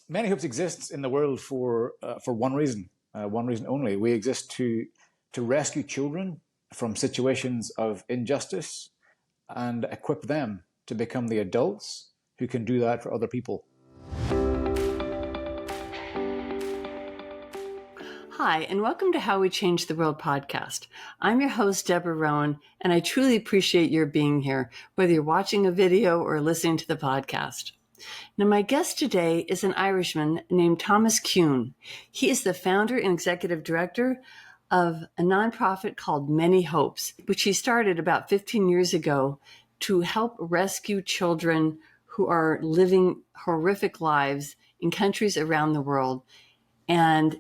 Many hopes exists in the world for one reason only. We exist to rescue children from situations of injustice and equip them to become the adults who can do that for other people. Hi, and welcome to How We Change the World podcast. I'm your host, Deborah Rowan, and I truly appreciate your being here, whether you're watching a video or listening to the podcast. Now, my guest today is an Irishman named Thomas Kuhn. He is the founder and executive director of a nonprofit called Many Hopes, which he started about 15 years ago to help rescue children who are living horrific lives in countries around the world. And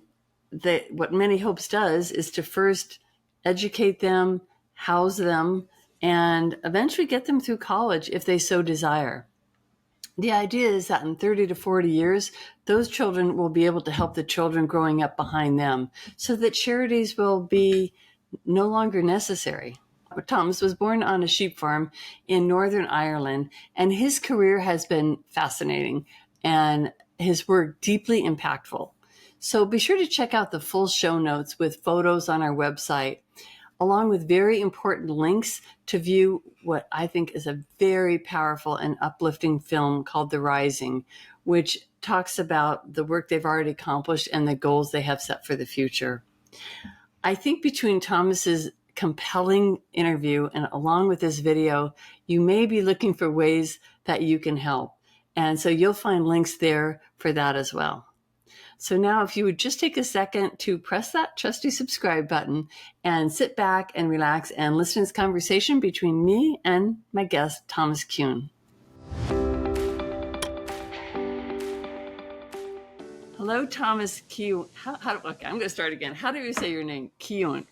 what Many Hopes does is to first educate them, house them, and eventually get them through college if they so desire. The idea is that in 30 to 40 years, those children will be able to help the children growing up behind them so that charities will be no longer necessary. Thomas was born on a sheep farm in Northern Ireland, and his career has been fascinating and his work deeply impactful. So be sure to check out the full show notes with photos on our website, along with very important links to view what I think is a very powerful and uplifting film called The Rising, which talks about the work they've already accomplished and the goals they have set for the future. I think between Thomas's compelling interview and along with this video, you may be looking for ways that you can help. And so you'll find links there for that as well. So now if you would just take a second to press that trusty subscribe button and sit back and relax and listen to this conversation between me and my guest, Thomas Kuhn. Hello, Thomas Kuhn. Okay, I'm going to start again. How do you say your name? Kuhn.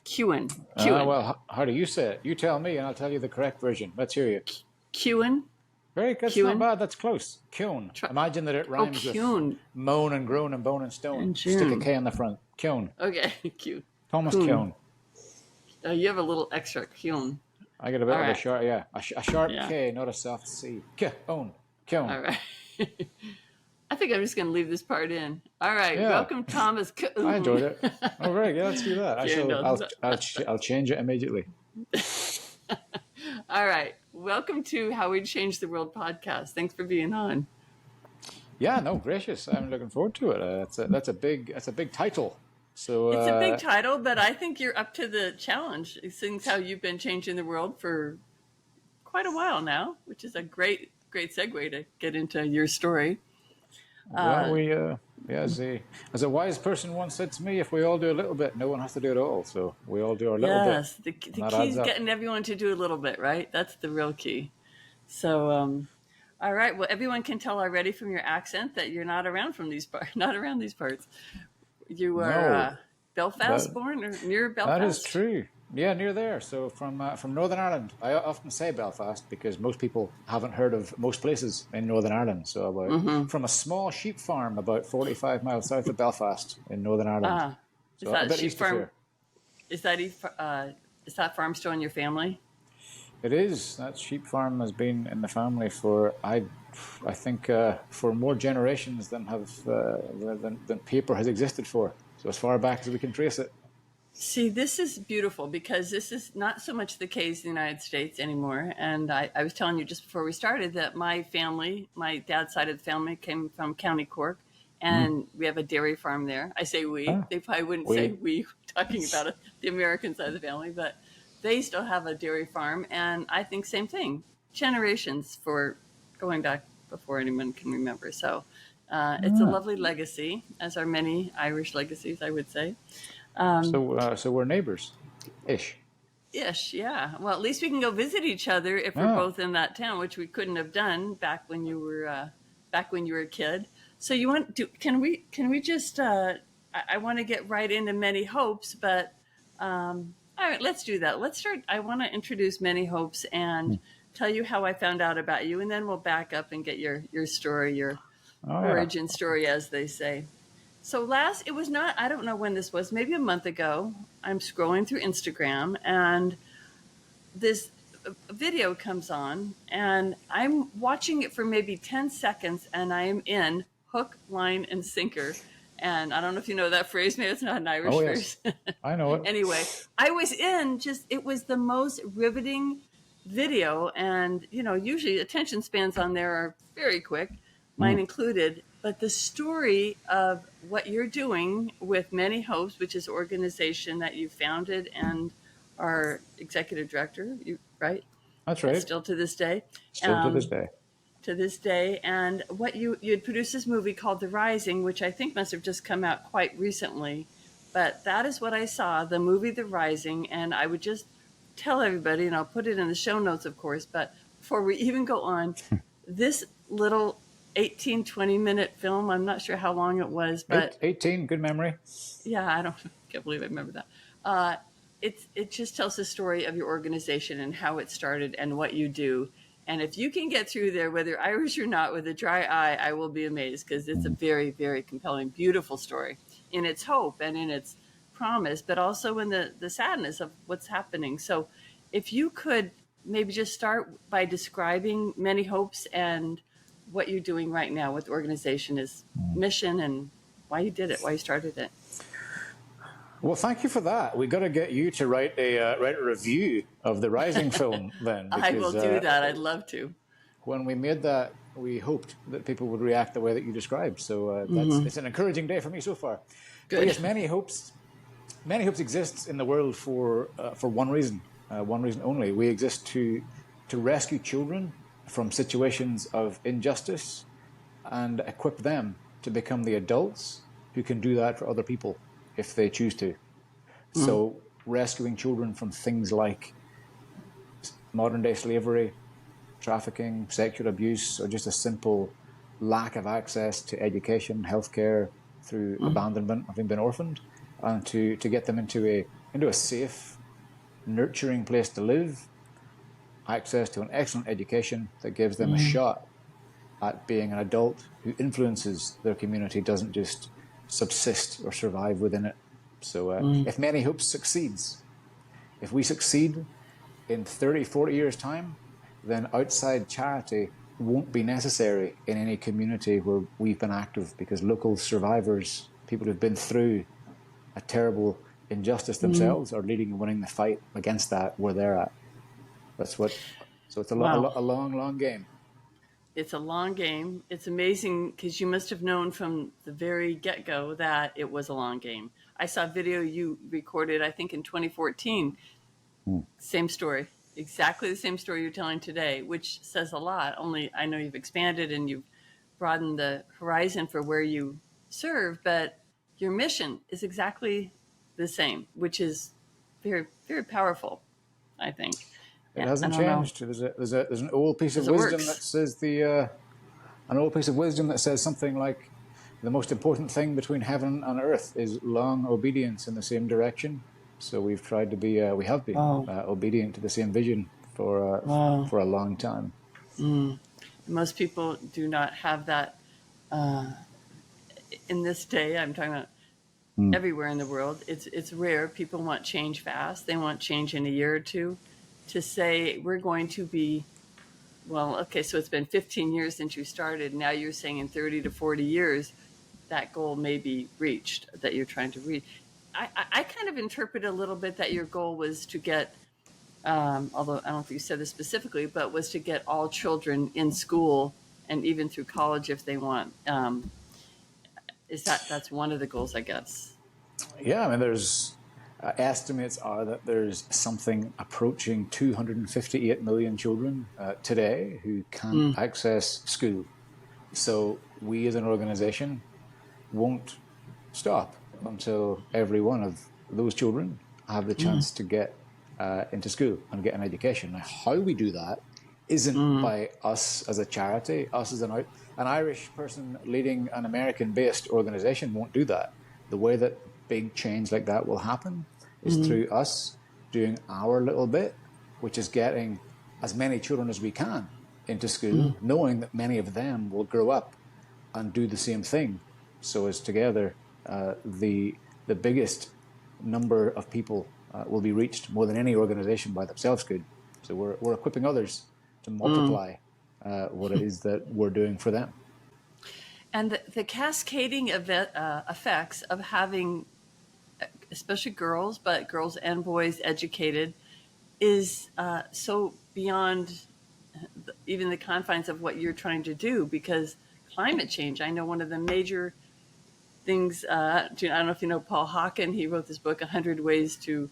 Well, how do you say it? You tell me and I'll tell you the correct version. Let's hear you. Kuhn? Very good. That's not bad. That's close. Kuhn. Imagine that it rhymes with moan and groan and bone and stone. And stick a K on the front. Kuhn. Okay, Kuhn. Thomas Kuhn. You have a little extra Kuhn. I get a bit of a sharp, a sharp K, not a soft C. Kuhn. Kuhn. All right. I think I'm just going to leave this part in. All right. Yeah. Welcome, Thomas Kuhn. I enjoyed it. All right. Yeah, let's do that. I'll change it immediately. All right. Welcome to How We Change the World podcast. Thanks for being on. Yeah, no, gracious. I'm looking forward to it. That's a big title. So it's a big title, but I think you're up to the challenge. Seeing how you've been changing the world for quite a while now, which is a great segue to get into your story. Well, as a wise person once said to me, if we all do a little bit, no one has to do it all. So we all do our little bit. Yes, the key is getting everyone to do a little bit, right? That's the real key. So, all right. Well, everyone can tell already from your accent that you're not around these parts. You are Belfast born or near Belfast? That is true. Yeah, near there. So from Northern Ireland. I often say Belfast because most people haven't heard of most places in Northern Ireland. So from a small sheep farm about 45 miles south of Belfast in Northern Ireland. So is that a bit east of here. Is that farm still in your family? It is. That sheep farm has been in the family for I think for more generations than paper has existed for. So as far back as we can trace it. See, this is beautiful because this is not so much the case in the United States anymore. And I was telling you just before we started that my dad's side of the family came from County Cork, and we have a dairy farm there. I say we. They probably wouldn't say we, talking about the American side of the family, but they still have a dairy farm. And I think same thing, generations for going back before anyone can remember. So it's a lovely legacy, as are many Irish legacies, I would say. So we're neighbors-ish. Ish, yeah. Well, at least we can go visit each other if we're both in that town, which we couldn't have done back when you were a kid. So you want to? Can we just? I want to get right into Many Hopes, but all right, let's do that. Let's start. I want to introduce Many Hopes and tell you how I found out about you, and then we'll back up and get your story, your origin story, as they say. So it was not, I don't know when this was, maybe a month ago, I'm scrolling through Instagram and this video comes on and I'm watching it for maybe 10 seconds and I am in hook, line, and sinker. And I don't know if you know that phrase. Maybe it's not an Oh, Irish yes. phrase. I know it. Anyway, I was in just, it was the most riveting video. And, usually attention spans on there are very quick, mine Mm. included. But the story of what you're doing with Many Hopes, which is an organization that you founded and are executive director, right? That's right. Still to this day. Still to this Um, day. to this day. And what you had produced this movie called The Rising, which I think must have just come out quite recently. But that is what I saw, the movie The Rising. And I would just tell everybody, and I'll put it in the show notes, of course, but before we even go on, this little 18-20 minute film, I'm not sure how long it was, but 18, good memory. yeah, I don't can't believe I remember that. Uh, it just tells the story of your organization and how it started and what you do. And if you can get through there, whether Irish or not, with a dry eye, I will be amazed, because it's a very, very compelling, beautiful story in its hope and in its promise, but also in the sadness of what's happening. So if you could maybe just start by describing Many Hopes and what you're doing right now, what the organization is, mission, and why you did it, why you started it. Well, thank you for that. We got to get you to write a review of the Rising film then, I will because do that. I'd love to. when we made that, we hoped that people would react the way that you described. So it's an encouraging day for me so far. But Good. yes, many hopes exists in the world for one reason only. We exist to rescue children from situations of injustice and equip them to become the adults who can do that for other people if they choose to. So rescuing children from things like modern day slavery, trafficking, sexual abuse, or just a simple lack of access to education, healthcare, through abandonment, having been orphaned, and to get them into a safe, nurturing place to live, access to an excellent education that gives them a shot at being an adult who influences their community, doesn't just subsist or survive within it. So if Many Hopes succeeds, if we succeed in 30, 40 years' time, then outside charity won't be necessary in any community where we've been active, because local survivors, people who've been through a terrible injustice themselves, are leading and winning the fight against that where they're at. So it's a Wow. long, long game. It's a long game. It's amazing, because you must have known from the very get-go that it was a long game. I saw a video you recorded, I think in 2014. Same story. Exactly the same story you're telling today, which says a lot. Only I know you've expanded and you've broadened the horizon for where you serve, but your mission is exactly the same, which is very, very powerful, I think. It Yeah, I hasn't don't know. changed. There's an old piece of Because it wisdom that works. says something like, the most important thing between heaven and earth is long obedience in the same direction. So we've tried to be, we have been Wow. obedient to the same vision Wow. for a long time. Most people do not have that in this day. I'm talking about everywhere in the world. It's rare. People want change fast. They want change in a year or two. To say we're going to be, well, okay, so it's been 15 years since you started. Now you're saying in 30 to 40 years, that goal may be reached, that you're trying to reach. I kind of interpret a little bit that your goal was to get, although I don't think you said this specifically, but was to get all children in school and even through college if they want. That's one of the goals, I guess. Yeah, I mean, there's estimates are that there's something approaching 258 million children today who can't access school. So we as an organization won't stop until every one of those children have the chance to get into school and get an education. Now, how we do that isn't by us as a charity, us as an Irish person leading an American-based organization won't do that. The way that big change like that will happen is through us doing our little bit, which is getting as many children as we can into school, knowing that many of them will grow up and do the same thing. So as together, the biggest number of people will be reached more than any organization by themselves could. So we're equipping others to multiply what it is that we're doing for them. And the cascading effects of having, especially girls, but girls and boys educated, is so beyond even the confines of what you're trying to do, because climate change, I know one of the major things, I don't know if you know Paul Hawken, he wrote this book, 100 Ways to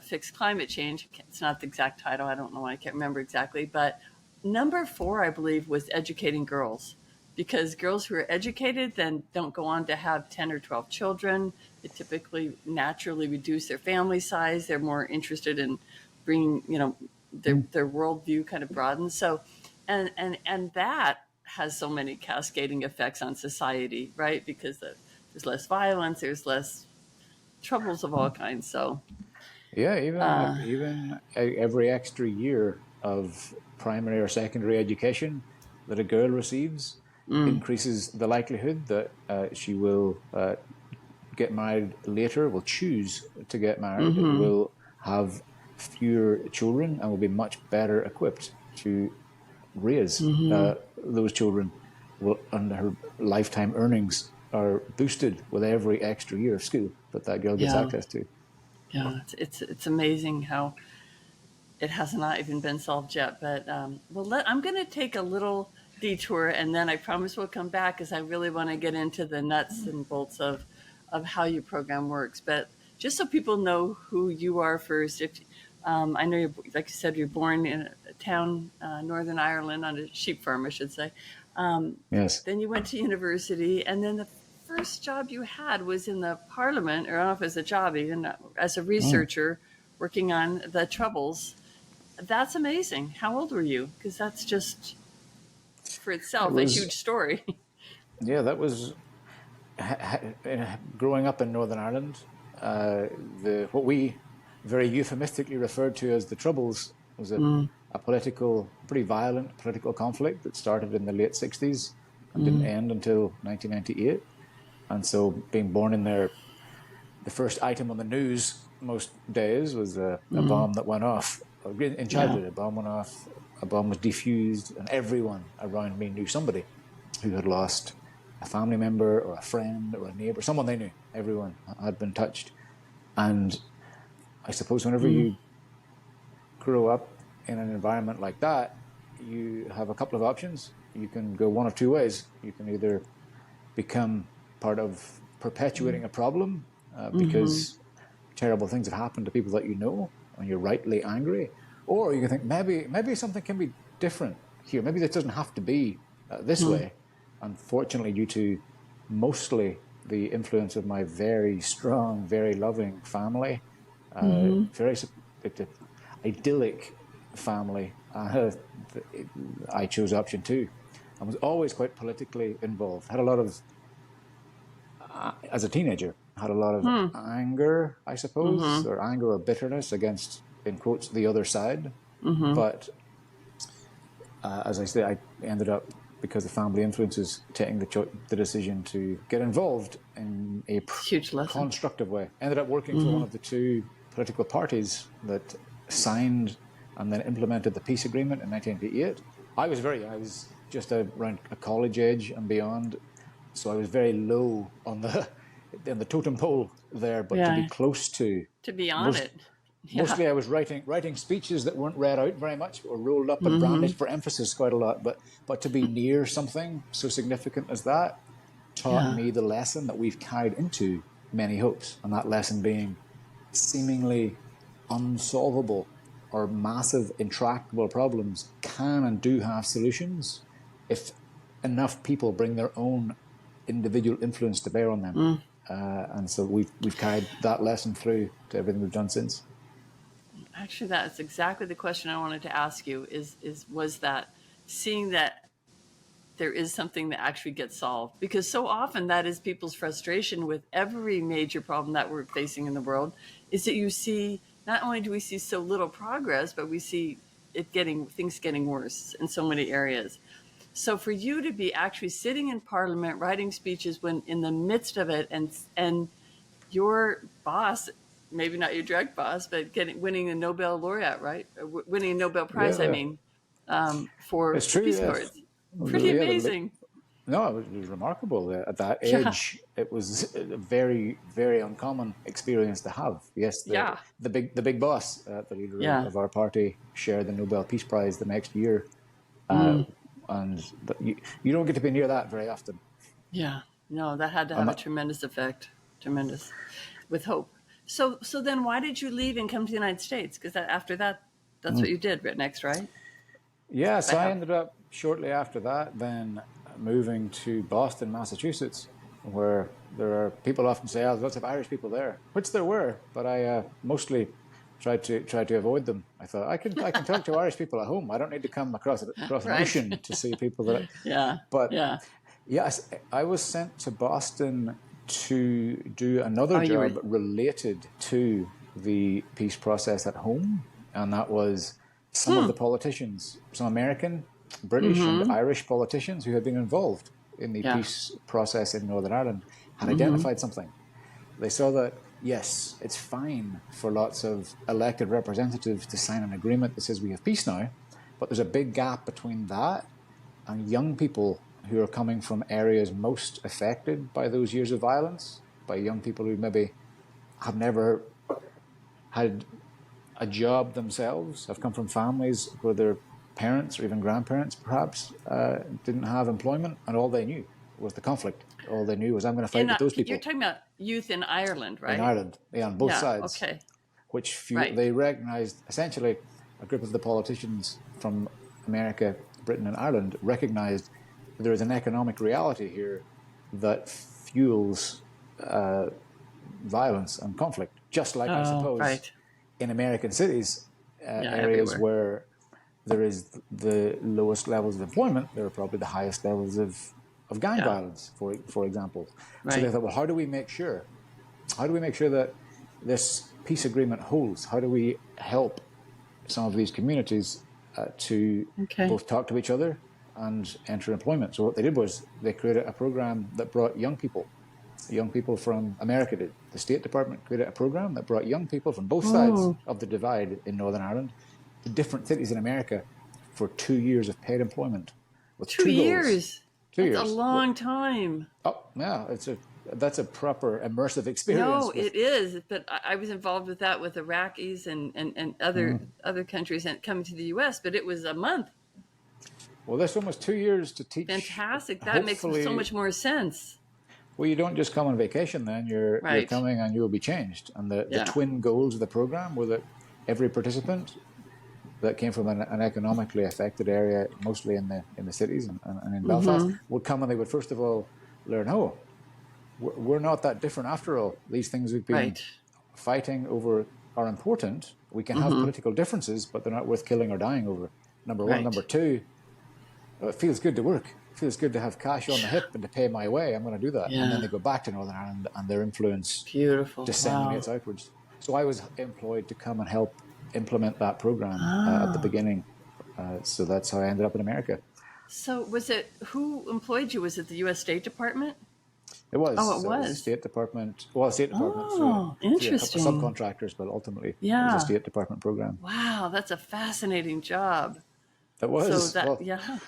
Fix Climate Change. It's not the exact title, I don't know, I can't remember exactly, but number 4, I believe, was educating girls. Because girls who are educated then don't go on to have 10 or 12 children. They typically naturally reduce their family size. They're more interested in bringing, their worldview kind of broadens. So, and that has so many cascading effects on society, right? Because there's less violence, there's less troubles of all kinds. So, Yeah, even every extra year of primary or secondary education that a girl receives increases the likelihood that she will get married later, will choose to get married, will have fewer children, and will be much better equipped to raise those children. And her lifetime earnings are boosted with every extra year of school that that girl gets yeah, access to. yeah, it's amazing how it has not even been solved yet. But I'm going to take a little detour, and then I promise we'll come back, because I really want to get into the nuts and bolts of how your program works. But just so people know who you are first, if I know you're, like you said, you're born in a town, Northern Ireland, on a sheep farm, I should say. Yes. Then you went to university, and then the first job you had was in the Parliament, or I don't know if it was a job, even as a Mm. researcher working on the Troubles. That's amazing. How old were you? Because that's just for It itself a was, huge story. yeah, that was growing up in Northern Ireland. The what we very euphemistically referred to as the Troubles was a pretty violent political conflict that started in the late 60s and didn't end until 1998. And so being born in there, the first item on the news most days was a bomb that went off. In Yeah. childhood, a bomb went off, a bomb was defused, and everyone around me knew somebody who had lost a family member or a friend or a neighbor, someone they knew. Everyone had been touched. And I suppose whenever you grow up in an environment like that, you have a couple of options. You can go one of two ways. You can either become part of perpetuating a problem because terrible things have happened to people that you know, and you're rightly angry, or you can think maybe something can be different here. Maybe this doesn't have to be this way. Unfortunately, due to mostly the influence of my very strong, very loving family, very idyllic family, I chose option two. I was always quite politically involved. Had a lot of, as a teenager, had a lot of anger, I suppose, or anger or bitterness against, in quotes, the other side. But as I say, I ended up, because of family influences, taking the decision to get involved in a It's a huge lesson. constructive way. Ended up working for one of the two political parties that signed and then implemented the peace agreement in 1988. I was just around a college age and beyond, so I was very low on the totem pole there. But to be Yeah. close to To be on most it. Yeah. mostly I was writing speeches that weren't read out very much or rolled up and branded for emphasis quite a lot. But to be near something so significant as that taught Yeah. me the lesson that we've carried into many hopes, and that lesson being seemingly unsolvable or massive intractable problems can and do have solutions if enough people bring their own individual influence to bear on them. And so we've carried that lesson through to everything we've done since. Actually, that's exactly the question I wanted to ask you, was that seeing that there is something that actually gets solved, because so often that is people's frustration with every major problem that we're facing in the world, is that you see, not only do we see so little progress, but we see things getting worse in so many areas. So for you to be actually sitting in Parliament writing speeches when in the midst of it, and your boss, maybe not your direct boss, but winning a Nobel laureate, right? Winning a Nobel Prize, I Yeah, mean, for it's the true. Peace Yeah, Accords. Pretty yeah. amazing. No, it was remarkable. At that Yeah. age, it was a very, very uncommon experience to have. Yes, Yeah. the big boss, the leader Yeah. of our party, shared the Nobel Peace Prize the next year, Mm. and you don't get to be near that very often. Yeah. No, that had to I'm have a not, tremendous effect. Tremendous. With hope. So then why did you leave and come to the United States? Because after that, that's what you did right next, right? yeah, I so I have. ended up shortly after that then moving to Boston, Massachusetts, where there are people often say, "Oh, there's lots of Irish people there," which there were, but I mostly tried to avoid them. I thought I can talk to Irish people at home. I don't need to come across an Right. ocean to see people that. Yeah. But Yeah. yes, I was sent to Boston to do another Oh, you were. job related to the peace process at home, and that was some of Hmm. the politicians, some American, British, and Mm-hmm. Irish politicians who had been involved in the Yeah. peace process in Northern Ireland had Mm-hmm. identified something. They saw that, yes, it's fine for lots of elected representatives to sign an agreement that says we have peace now, but there's a big gap between that and young people who are coming from areas most affected by those years of violence, by young people who maybe have never had a job themselves, have come from families where their parents or even grandparents perhaps didn't have employment, and all they knew was the conflict. All they knew was, I'm going to fight with those You're people talking about youth in Ireland, in right? Ireland, yeah, on both Yeah. sides, Okay. which Right. they recognized essentially a group of the politicians from America, Britain, and Ireland recognized that there is an economic reality here that fuels violence and conflict, just like I Oh, suppose right. in American cities, Yeah. areas Everywhere. where there is the lowest levels of employment, there are probably the highest levels of gang Yeah. violence, for example. So they Right. thought, well, how do we make sure? How do we make sure that this peace agreement holds? How do we help some of these communities to Okay. both talk to each other and enter employment? So what they did was they created a program that brought young people from America did. The State Department created a program that brought young people from both sides Oh, of the divide in Northern Ireland to different cities in America for 2 years of paid employment with two two goals. years. Two That's a years. long time. Oh, yeah, that's a proper immersive No, experience with. it is. But I was involved with that with Iraqis and other countries and coming to the U.S. But it was a month. Well, this one was 2 years to teach. Fantastic. That makes so Hopefully, much more sense. well, you don't just come on vacation. Then you're Right. coming and you will be changed. And the Yeah. twin goals of the program were that every participant that came from an economically affected area, mostly in the cities and in Belfast, Mm-hmm. would come and they would first of all learn, oh, we're not that different after all. These things we've been Right. fighting over are important. We can have Mm-hmm. political differences, but they're not worth killing or dying over. Number one. Right. Number two, it feels good to work. It feels good to have cash on the hip and to pay my way. I'm going to do that. And then Yeah. they go back to Northern Ireland and their influence Beautiful. Wow. disseminates outwards. So I was employed to come and help implement that program at the Ah. beginning. So that's how I ended up in America. So was it who employed you? Was it the U.S. State Department? It Oh, was it so it was a was. State Department. Well, a State Department Oh, through a couple of interesting. subcontractors, but ultimately it was a Yeah. State Department program. Wow, that's a fascinating job. It So was that, yeah.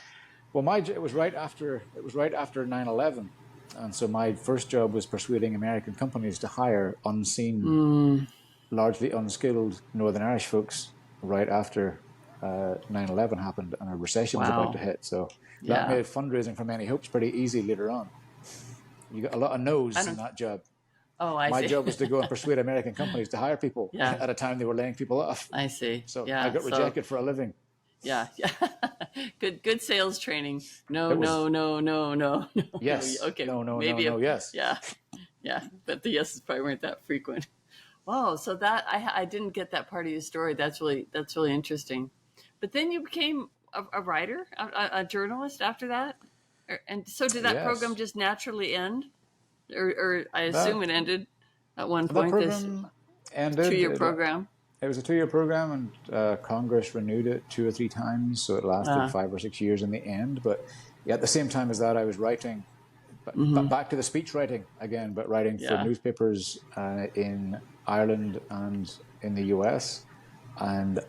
my it was right after 9/11, and so my first job was persuading American companies to hire unseen, Mm, largely unskilled Northern Irish folks right after 9/11 happened and a recession was about to wow. hit. So that Yeah. made fundraising from any hopes pretty easy later on. You got a lot of I no's in don't. that job. Oh, I My see. job was to go and persuade American companies to hire people Yeah, at a time they were laying people off. I see. So I Yeah. got So rejected for a living. yeah, yeah. Good sales training. No, It no, was no, no, no, no, no. yes, Okay, no, no, no, maybe no, if yes. yeah, yeah. But the yeses probably weren't that frequent. Wow. So that I didn't get that part of your story. That's really interesting. But then you became a writer, a journalist after that. And so did that program Yes. just naturally end, or I assume That it ended at one that point. This program ended. 2 year program. It was a 2 year program, and Congress renewed it 2 or 3 times, so it lasted Uh, 5 or 6 years in the end. But yeah, at the same time as that, I was writing, but mm-hmm. back to the speech writing again, but writing for Yeah. newspapers in Ireland and in the US, and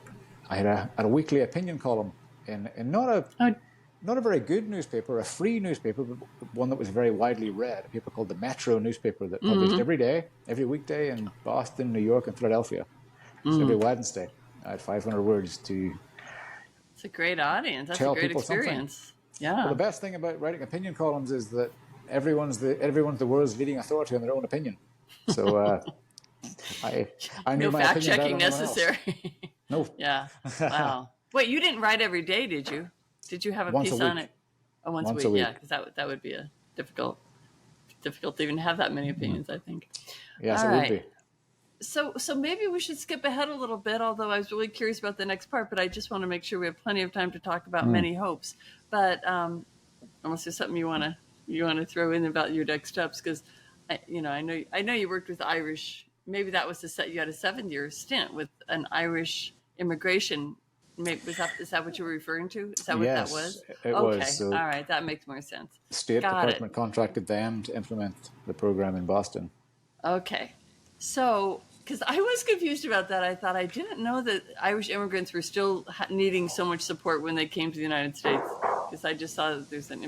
I had a weekly opinion column in not a Oh, not a very good newspaper, a free newspaper, but one that was very widely read. A paper called the Metro newspaper that published every day, every weekday in Boston, New York, and Philadelphia. So every Wednesday, I had 500 words to It's a great audience. That's a tell great people something. experience. Well, the Yeah. best thing about writing opinion columns is that everyone's the world's leading authority on their own opinion. So I I knew No my fact opinion better checking than anyone else. necessary. No, Yeah. Wow. Wait, you didn't write every day, did you? Did you have a once a piece on week. it? Oh, once a Once a week. Yeah, week. because that would be a difficult to even have that many opinions, I think. Yes, All it would right. be. So maybe we should skip ahead a little bit, although I was really curious about the next part, but I just want to make sure we have plenty of time to talk about many hopes. But unless there's something you want to throw in about your next steps, because I know you worked with Irish. Maybe that was you had a 7-year stint with an Irish immigration. Maybe is that what you were referring to? Is that what that Yes, was? it was. Okay, So all right, that makes more sense. the State Got it. Department contracted them to implement the program in Boston. Okay. So, because I was confused about that, I thought I didn't know that Irish immigrants were still needing so much support when they came to the United States. Because I just saw that there's an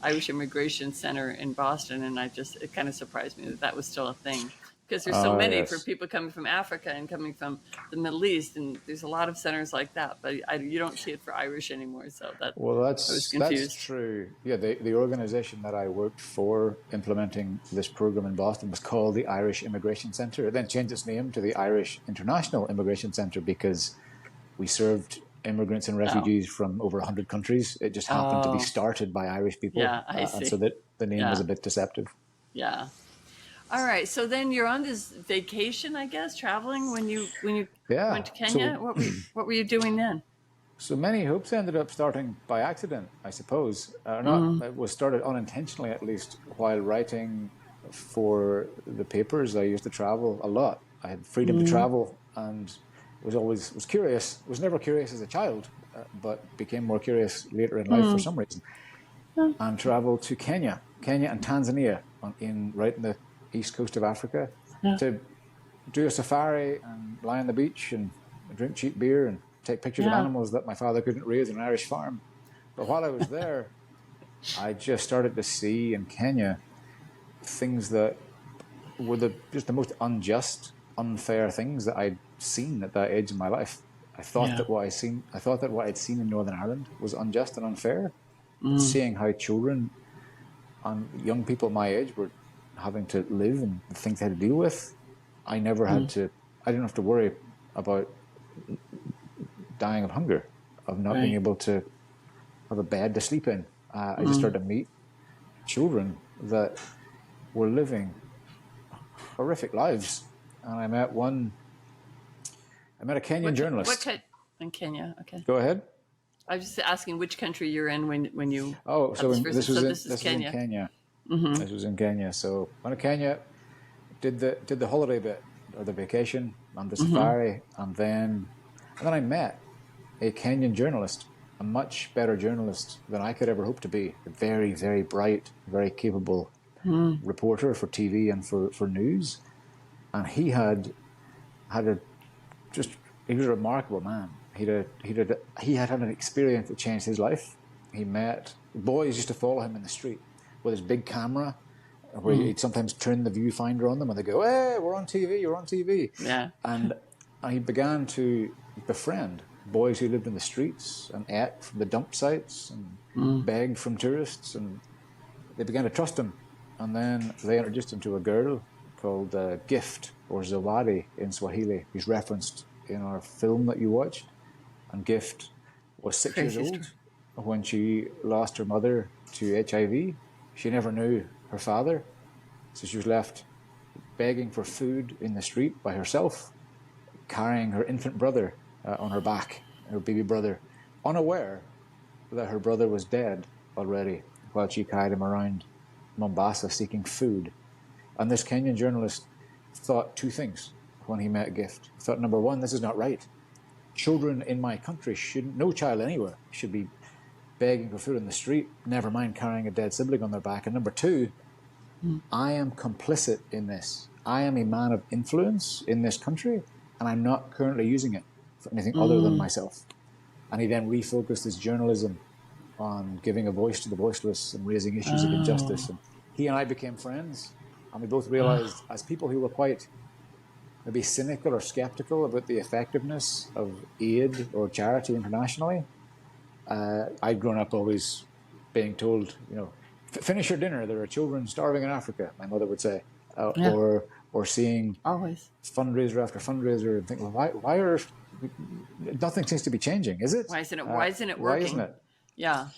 Irish immigration center in Boston, and it kind of surprised me that that was still a thing. Because there's so Oh, many for yes. people coming from Africa and coming from the Middle East, and there's a lot of centers like that, but you don't see it for Irish anymore. So that Well, I was that's confused. true. Yeah, the organization that I worked for implementing this program in Boston was called the Irish Immigration Center. It then changed its name to the Irish International Immigration Center because we served immigrants and Oh, refugees from over 100 countries. It just happened to be oh, started by Irish people, yeah, I and so see. that the name was a Yeah, bit deceptive. yeah. All right. So then you're on this vacation, I guess, traveling when you went Yeah. to Kenya. What were you doing then? So many hopes ended up starting by accident, I suppose. Not It was started unintentionally, at least, while writing for the papers. I used to travel a lot. I had freedom to travel, and was curious. Was never curious as a child, but became more curious later in life for some reason. And traveled to Kenya and Tanzania right in the east coast of Africa Yeah. to do a safari and lie on the beach and drink cheap beer and take pictures of Yeah. animals that my father couldn't raise on an Irish farm. But while I was there, I just started to see in Kenya things that were just the most unjust, unfair things that I'd seen at that age in my life. Yeah. I thought that what I'd seen in Northern Ireland was unjust and unfair. But seeing how children and young people my age were having to live and the things they had to deal with, I didn't have to worry about dying of hunger, of not being Right. able to have a bed to sleep in. I just Mm. started to meet children that were living horrific lives. And I met a Kenyan What journalist. in Kenya? Okay. Go ahead. I was just asking which country you're in when you Oh, had this person. So this is this was in Kenya. Kenya. This was in Kenya. So went to Kenya, did the holiday bit or the vacation and the safari, and then I met a Kenyan journalist, a much better journalist than I could ever hope to be. A very, very bright, very capable reporter for TV and for news. And had a just he was a remarkable man. He had had an experience that changed his life. He met boys used to follow him in the street with his big camera, where he'd sometimes turn the viewfinder on them and they go, "Hey, we're on TV, you're on TV," Yeah. and he began to befriend boys who lived in the streets and ate from the dump sites and begged from tourists, and they began to trust him. And then they introduced him to a girl called Gift, or Zawadi in Swahili, who's referenced in our film that you watched. And Gift was 6 years Crazy story. old when she lost her mother to HIV. She never knew her father, so she was left begging for food in the street by herself, carrying her infant brother on her back, her baby brother, unaware that her brother was dead already, while she carried him around Mombasa seeking food. And this Kenyan journalist thought two things when he met Gift. He thought, number one, this is not right. Children in my country no child anywhere should be begging for food in the street, never mind carrying a dead sibling on their back. And number two, I am complicit in this. I am a man of influence in this country, and I'm not currently using it for anything other than myself. And he then refocused his journalism on giving a voice to the voiceless and raising issues of injustice. Oh. And he and I became friends, and we both realized, as people who were quite maybe cynical or skeptical about the effectiveness of aid or charity internationally. I'd grown up always being told, finish your dinner. There are children starving in Africa. My mother would say, Yeah. or seeing Always. fundraiser after fundraiser and think, well, why are nothing seems to be changing? Is it? Why isn't it? Why isn't it Why working? isn't it? Yeah.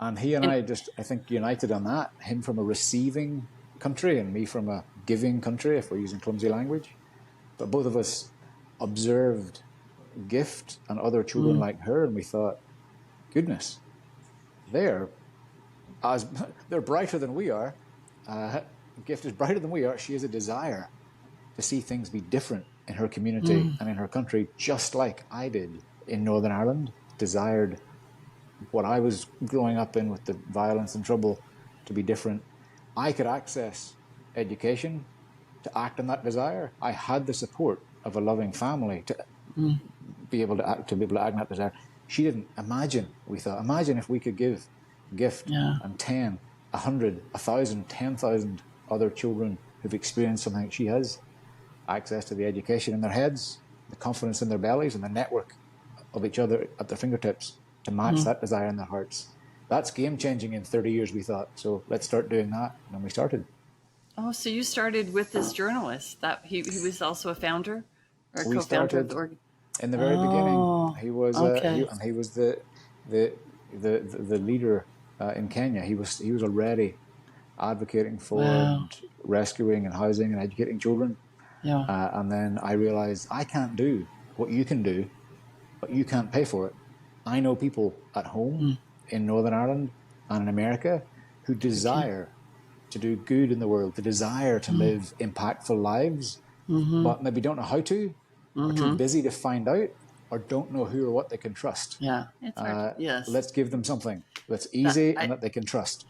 And he and And I just, I think, united on that. Him from a receiving country and me from a giving country, if we're using clumsy language. But both of us observed Gift and other children like her, and we thought, goodness, they're they're brighter than we are. Gift is brighter than we are. She has a desire to see things be different in her community and in her country, just like I did in Northern Ireland. Desired what I was growing up in with the violence and trouble to be different. I could access education to act on that desire. I had the support of a loving family to be able to act on that desire. She didn't. We thought, imagine if we could give Gift and 10, 100, 1,000, 10,000 other children who've experienced something that she has, access to the education in their heads, the confidence in their bellies, and the network of each other at their fingertips to match that desire in their hearts. That's game-changing in 30 years, we thought. So let's start doing that. And we started. oh, so you started with this journalist. That he was also a founder or a We co-founder of started the org. in the very beginning. He was Okay. he was the leader in Kenya. He was already advocating for and rescuing and housing and educating children. Yeah. And then I realized I can't do what you can do, but you can't pay for it. I know people at home in Northern Ireland and in America who desire to do good in the world, the desire to live impactful lives, but maybe don't know how to, or too busy to find out, or don't know who or what they can trust. Yeah. It's hard. Yes. Let's give them something that's easy and that they can trust.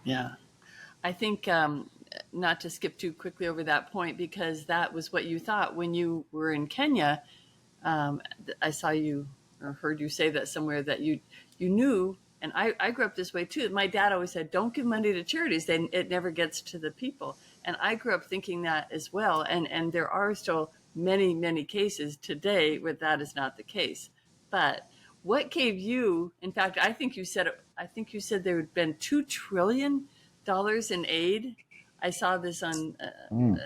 Yeah. I think not to skip too quickly over that point, because that was what you thought when you were in Kenya. I saw you or heard you say that somewhere, that you knew, and I grew up this way too. My dad always said, don't give money to charities, then it never gets to the people. And I grew up thinking that as well. And there are still many, many cases today where that is not the case. But what gave you, in fact, I think you said there had been $2 trillion in aid. I saw this on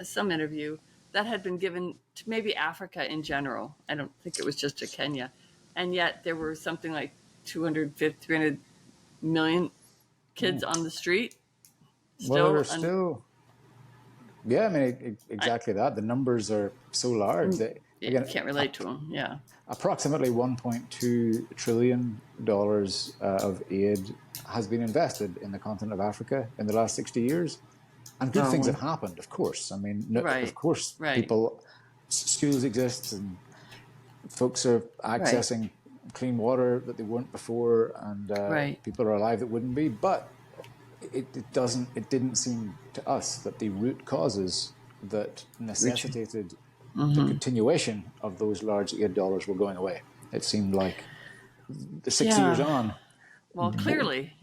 some interview that had been given to maybe Africa in general. I don't think it was just to Kenya. And yet there were something like 250, 300 million kids on the street. Well, there are still, yeah, I mean, exactly that. The numbers are so large that, again, can't relate to them. Yeah. Approximately $1.2 trillion of aid has been invested in the continent of Africa in the last 60 years. And good things have happened, of course. I mean, of course, schools exist and folks are accessing clean water that they weren't before, and people are alive that wouldn't be. But it didn't seem to us that the root causes that necessitated the continuation of those large aid dollars were going away. It seemed like the 60 years on. Well, clearly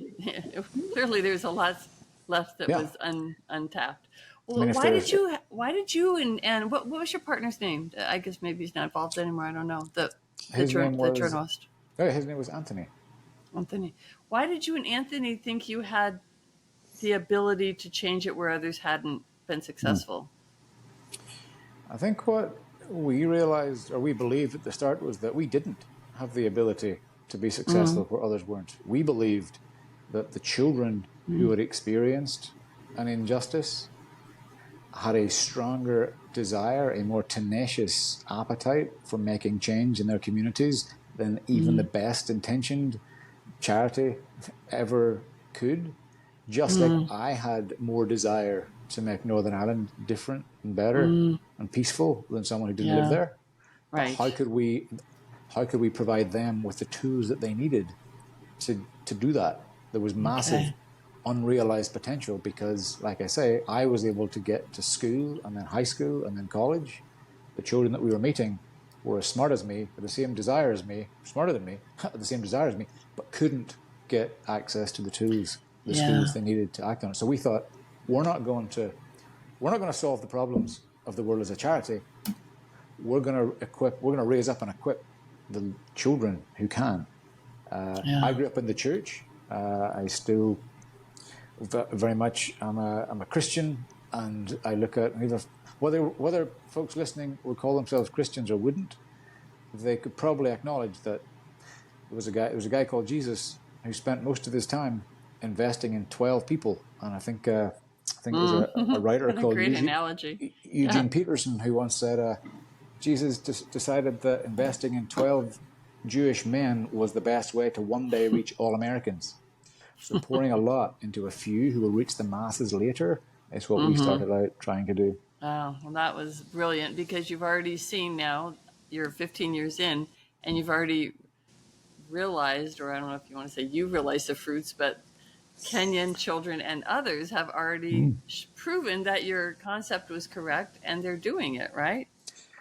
there's a lot left that was untapped. Well, I mean, why did you and what was your partner's name? I guess maybe he's not involved anymore. I don't know. The journalist. Oh, his name was Anthony. Anthony. Why did you and Anthony think you had the ability to change it where others hadn't been successful? I think what we realized, or we believed at the start, was that we didn't have the ability to be successful where others weren't. We believed that the children who had experienced an injustice had a stronger desire, a more tenacious appetite for making change in their communities than even the best intentioned charity ever could. Just like I had more desire to make Northern Ireland different and better and peaceful than someone who didn't live there. Right. How could we provide them with the tools that they needed to do that? There was massive unrealized potential because, like I say, I was able to get to school and then high school and then college. The children that we were meeting were as smart as me, had the same desire as me, smarter than me, had the same desire as me, but couldn't get access to the tools Yeah. they needed to act on it. So we thought, we're not going to solve the problems of the world as a charity. We're going to raise up and equip the children who can. I Yeah. grew up in the church. I still very much I'm a Christian, and I look at whether folks listening would call themselves Christians or wouldn't, they could probably acknowledge that there was a guy called Jesus who spent most of his time investing in 12 people, and I think it was a writer What a called great analogy. Yeah. Eugene Peterson who once said Jesus decided that investing in 12 Jewish men was the best way to one day reach all Americans. So pouring a lot into a few who will reach the masses later is what we started out trying to do. Oh, well, that was brilliant because you've already seen now, you're 15 years in, and you've already realized, or I don't know if you want to say you realized the fruits, but Kenyan children and others have already proven that your concept was correct and they're doing it, right?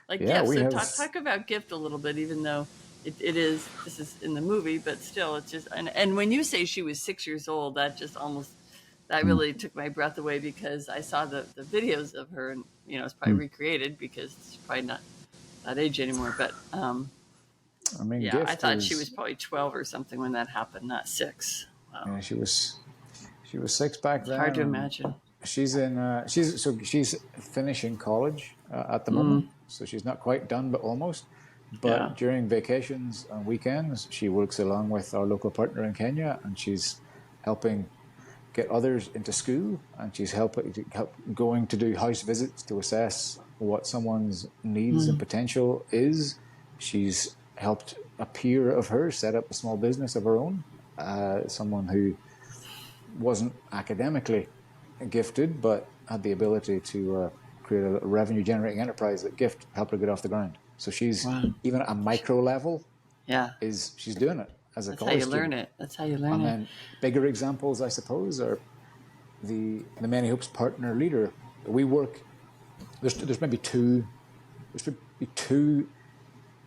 Like Yeah, gift. we So have. talk about gift a little bit, even though it is, this is in the movie, but still it's just, and when you say she was 6 years old, that just almost, that really took my breath away because I saw the videos of her and, it's probably recreated because it's probably not that age anymore. But I mean, yeah, I Gift thought she was was. probably 12 or something when that happened, not 6. Wow. Yeah, she was 6 back It's hard then, to and imagine. she's finishing college at the moment, so she's not quite done, but almost. Yeah. But during vacations and weekends, she works along with our local partner in Kenya, and she's helping get others into school, and she's going to do house visits to assess what someone's needs and potential is. She's helped a peer of hers set up a small business of her own. Someone who wasn't academically gifted, but had the ability to create a revenue generating enterprise that Gift helped her get off the ground. So she's Wow. even at a micro level Yeah. she's doing it as a That's how you college learn student. it. That's how you learn And it. then bigger examples, I suppose, are the Many Hopes partner leader. We work. There's maybe two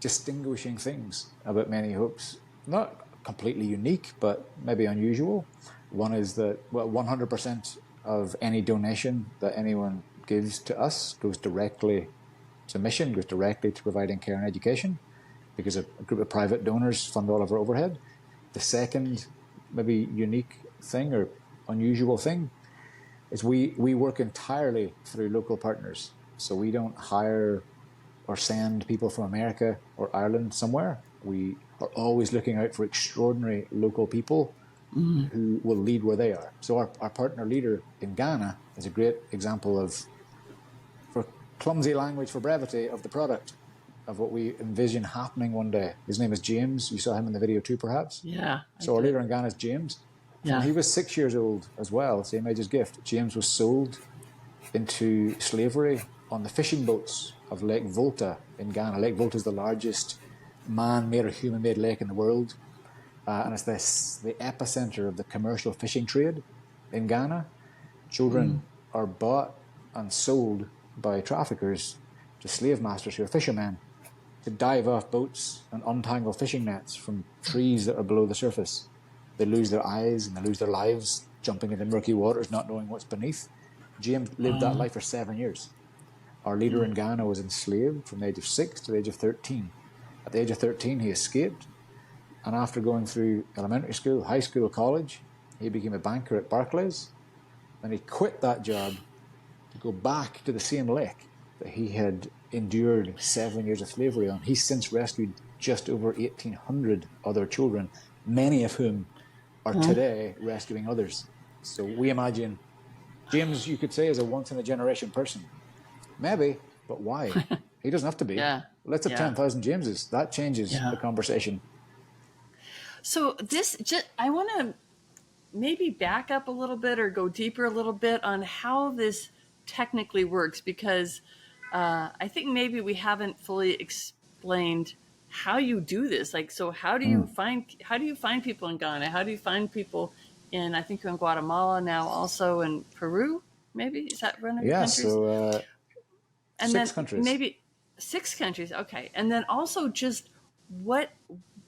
distinguishing things about Many Hopes. Not completely unique, but maybe unusual. One is that 100% of any donation that anyone gives to us goes directly to mission, goes directly to providing care and education, because a group of private donors fund all of our overhead. The second, maybe unique thing or unusual thing, is we work entirely through local partners. So we don't hire or send people from America or Ireland somewhere. We are always looking out for extraordinary local people who will lead where they are. So our partner leader in Ghana is a great example of, for clumsy language for brevity, of the product of what we envision happening one day. His name is James. You saw him in the video too, perhaps. Yeah, I So our did. leader in Ghana is James. When Yeah. he was 6 years old as well, same age as Gift, James was sold into slavery on the fishing boats of Lake Volta in Ghana. Lake Volta is the largest man-made or human-made lake in the world, and it's the epicenter of the commercial fishing trade in Ghana. Children are bought and sold by traffickers to slave masters who are fishermen to dive off boats and untangle fishing nets from trees that are below the surface. They lose their eyes and they lose their lives jumping into murky waters, not knowing what's beneath. James lived that life for 7 years. Our leader in Ghana was enslaved from the age of 6 to the age of 13. At the age of 13, he escaped, and after going through elementary school, high school, college, he became a banker at Barclays. Then he quit that job to go back to the same lake that he had endured 7 years of slavery on. He's since rescued just over 1,800 other children, many of whom are today rescuing others. So we imagine James, you could say, is a once-in-a-generation person. Maybe, but why? He doesn't have to be. Yeah. Let's have Yeah. 10,000 Jameses. That changes Yeah. the conversation. So I want to maybe back up a little bit or go deeper a little bit on how this technically works, because I think maybe we haven't fully explained how you do this. Like, so how do you find people in Ghana? How do you find people in, I think you're in Guatemala now, also in Peru? Maybe is that one of the Yeah, countries? so And 6 then countries. maybe 6 countries. Okay. And then also just what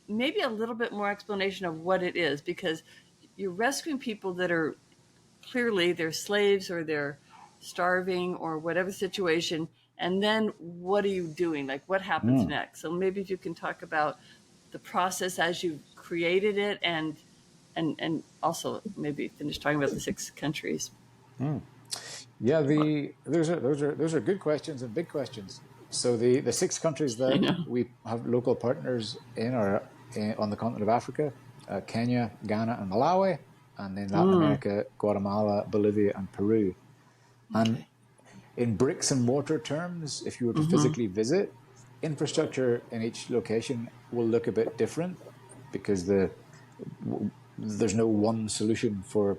maybe a little bit more explanation of what it is, because you're rescuing people that are clearly they're slaves or they're starving or whatever situation. And then what are you doing? Like, what happens next? So maybe if you can talk about the process as you created it, and also maybe finish talking about the 6 countries. Yeah, those are good questions and big questions. So the 6 countries I that know. we have local partners in are on the continent of Africa, Kenya, Ghana, and Malawi, and in Latin America, Guatemala, Bolivia, and Peru. And Okay. in bricks and mortar terms, if you were to physically visit, infrastructure in each location will look a bit different because there's no one solution for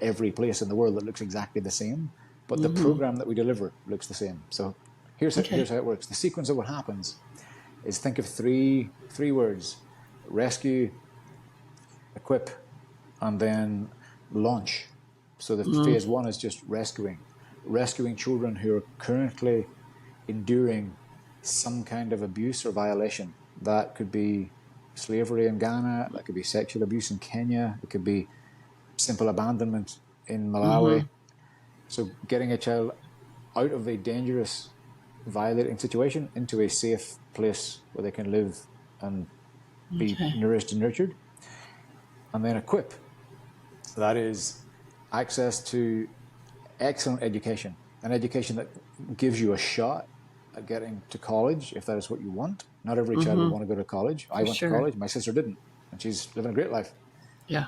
every place in the world that looks exactly the same. But the program that we deliver looks the same. So Okay. here's how it works. The sequence of what happens is, think of three words: rescue, equip, and then launch. So the phase one is just rescuing children who are currently enduring some kind of abuse or violation. That could be slavery in Ghana, that could be sexual abuse in Kenya, it could be simple abandonment in Malawi. So getting a child out of a dangerous, violating situation into a safe place where they can live and be Okay. nourished and nurtured. And then equip, that is access to excellent education, an education that gives you a shot at getting to college if that is what you want. Not every child will want to go to college. I For went to sure. college. My sister didn't, and she's living a great life. Yeah.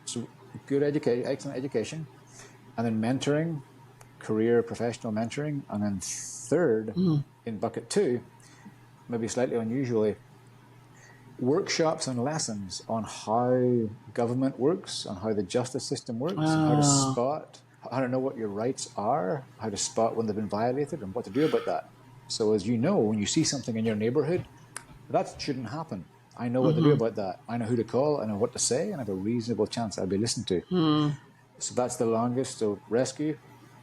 So good education, excellent education, and then mentoring, career, professional mentoring, and then third, in bucket two, maybe slightly unusually, workshops and lessons on how government works, on how the justice system works, and Oh. how to know what your rights are, how to spot when they've been violated, and what to do about that. So, as you know, when you see something in your neighborhood, that shouldn't happen. I know what to do about that. I know who to call, I know what to say, and I have a reasonable chance I'll be listened to. So that's the longest. So rescue,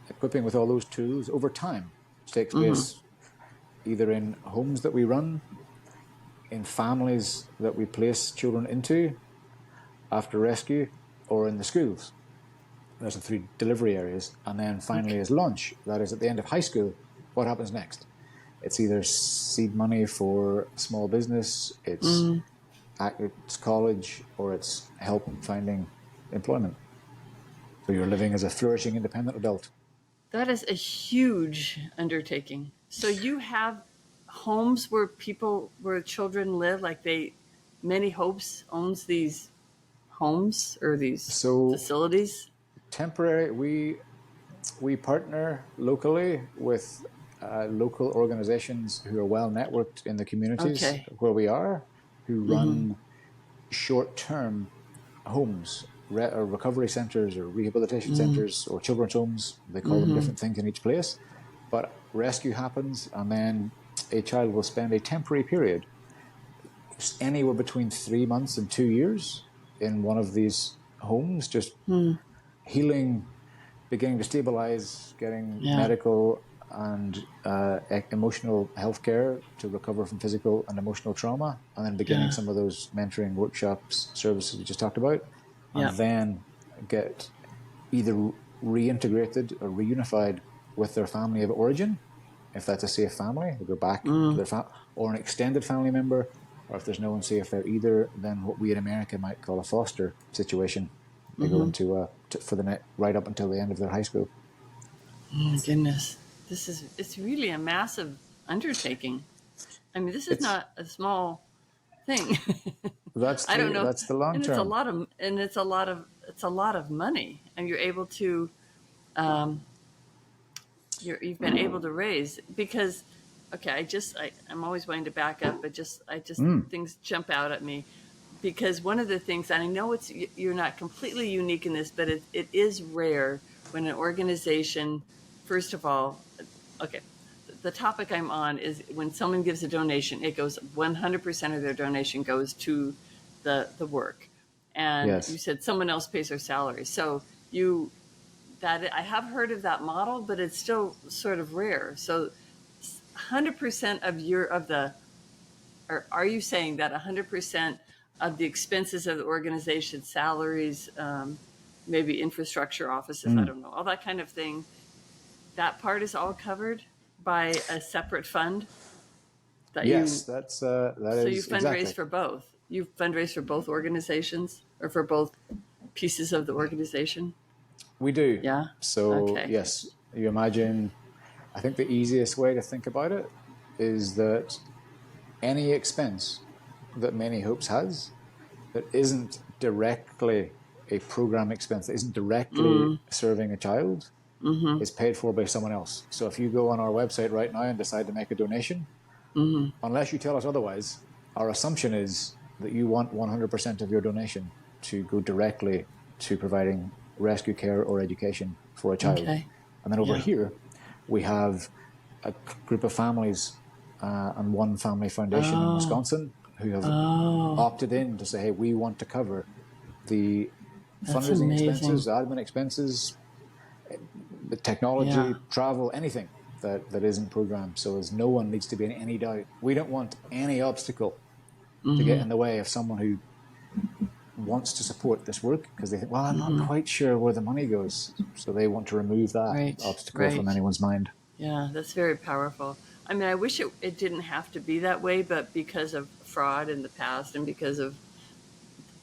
equipping with all those tools over time, which takes place either in homes that we run, in families that we place children into after rescue, or in the schools. Those are three delivery areas. And then finally Okay. is launch. That is at the end of high school. What happens next? It's either seed money for small business, it's college, or it's help finding employment. So you're living as a flourishing independent adult. That is a huge undertaking. So you have homes where where children live, like many Hopes owns these homes or these So facilities. temporary, we partner locally with local organizations who are well networked in the communities Okay. where we are, who run short-term homes, or recovery centers, or rehabilitation centers, or children's homes. They call them different things in each place. But rescue happens, and then a child will spend a temporary period, anywhere between 3 months and 2 years, in one of these homes, just healing, beginning to stabilize, getting Yeah. medical and emotional health care to recover from physical and emotional trauma, and then beginning Yeah. some of those mentoring workshops, services we just talked about, and Yeah. then get either reintegrated or reunified with their family of origin. If that's a safe family, they go back to their family, or an extended family member, or if there's no one safe there either, then what we in America might call a foster situation. They go into for the right up until the end of their high school. Oh my goodness. It's really a massive undertaking. I mean, this is It's not a small thing. I don't know. that's the long And it's a term. lot of, it's a lot of money. And you're able to, you've been able to raise because, okay, I'm always wanting to back up, but things jump out at me because one of the things, and I know you're not completely unique in this, but it is rare when an organization, first of all, okay, the topic I'm on is when someone gives a donation, it goes 100% of their donation goes to the work. And you Yes. said someone else pays their salary. So you that I have heard of that model, but it's still sort of rare. So 100% of or are you saying that 100% of the expenses of the organization, salaries, maybe infrastructure, offices, I don't know, all that kind of thing, that part is all covered by a separate fund that Yes, you, that so you is fundraise exactly. for both? You fundraise for both organizations or for both pieces of the organization? We do. Yeah. So Okay. yes, you imagine. I think the easiest way to think about it is that any expense that Many Hopes has that isn't directly a program expense, that isn't directly serving a child, is paid for by someone else. So if you go on our website right now and decide to make a donation, unless you tell us otherwise, our assumption is that you want 100% of your donation to go directly to providing rescue care or education for a child. Okay. And then over Yeah. here, we have a group of families and one family foundation in Oh. Wisconsin who have Oh. opted in to say, hey, we want to cover the That's fundraising expenses, amazing. admin expenses, the Yeah. technology, travel, anything that isn't programmed. So as no one needs to be in any doubt. We don't want any obstacle to get in the way of someone who wants to support this work because they think, well, I'm not quite sure where the money goes. So they want to remove that Right. obstacle from Right. anyone's mind. Yeah, that's very powerful. I mean, I wish it didn't have to be that way, but because of fraud in the past and because of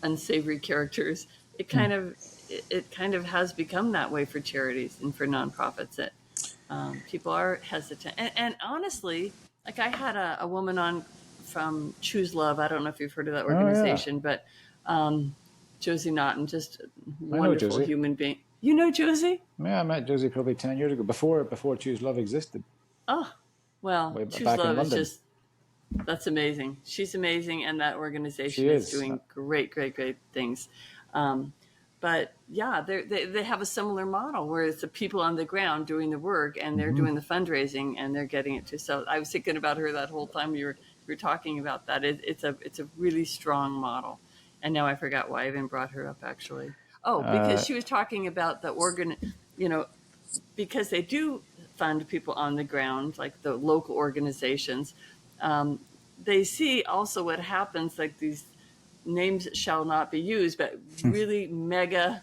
unsavory characters, it kind of it kind of has become that way for charities and for nonprofits. That people are hesitant, and honestly, like I had a woman on from Choose Love. I don't know if you've heard of that Oh, yeah. organization, but Josie Naughton, just a I know wonderful Josie. human being. You know Josie? Yeah, I met Josie probably 10 years ago, before Choose Love existed, Oh, well, way Choose back in Love is London. just that's amazing. She's amazing, and that She organization is is. doing great, great, great things. Um, but yeah, they have a similar model where it's the people on the ground doing the work, and they're Mm-hmm. doing the fundraising, and they're getting it to. So I was thinking about her that whole time you were talking about that. It's a really strong model, and now I forgot why I even brought her up actually. Oh, because Uh, she was talking about the you know, because they do fund people on the ground, like the local organizations. Um, they see also what happens, like these names shall not be used, but really mega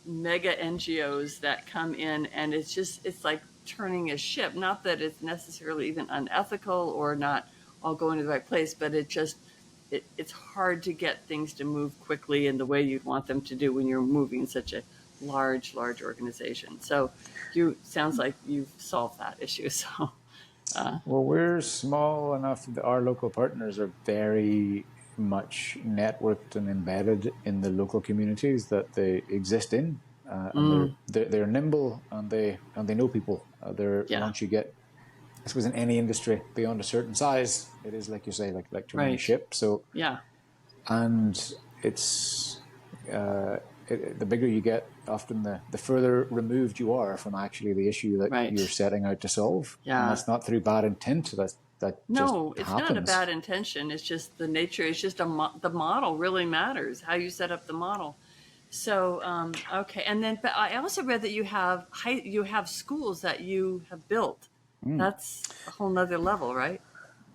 NGOs that come in, and it's like turning a ship. Not that it's necessarily even unethical or not all going to the right place, but it's hard to get things to move quickly in the way you'd want them to do when you're moving such a large organization. So you sounds like you've solved that issue. So well, we're small enough that our local partners are very much networked and embedded in the local communities that they exist in, and they're nimble and they know people. They're yeah, once you get, I suppose, in any industry beyond a certain size, it is like you say, like turning a right, ship. So, yeah, and it's uh, the bigger you get, often the further removed you are from actually the issue that you're right, setting out to solve. And yeah. that's not through bad intent. That just No, it's not a happens. bad intention. It's just the nature. It's just the model really matters. How you set up the model. So okay, and then but I also read that you have schools that you have built. That's a whole nother level, right?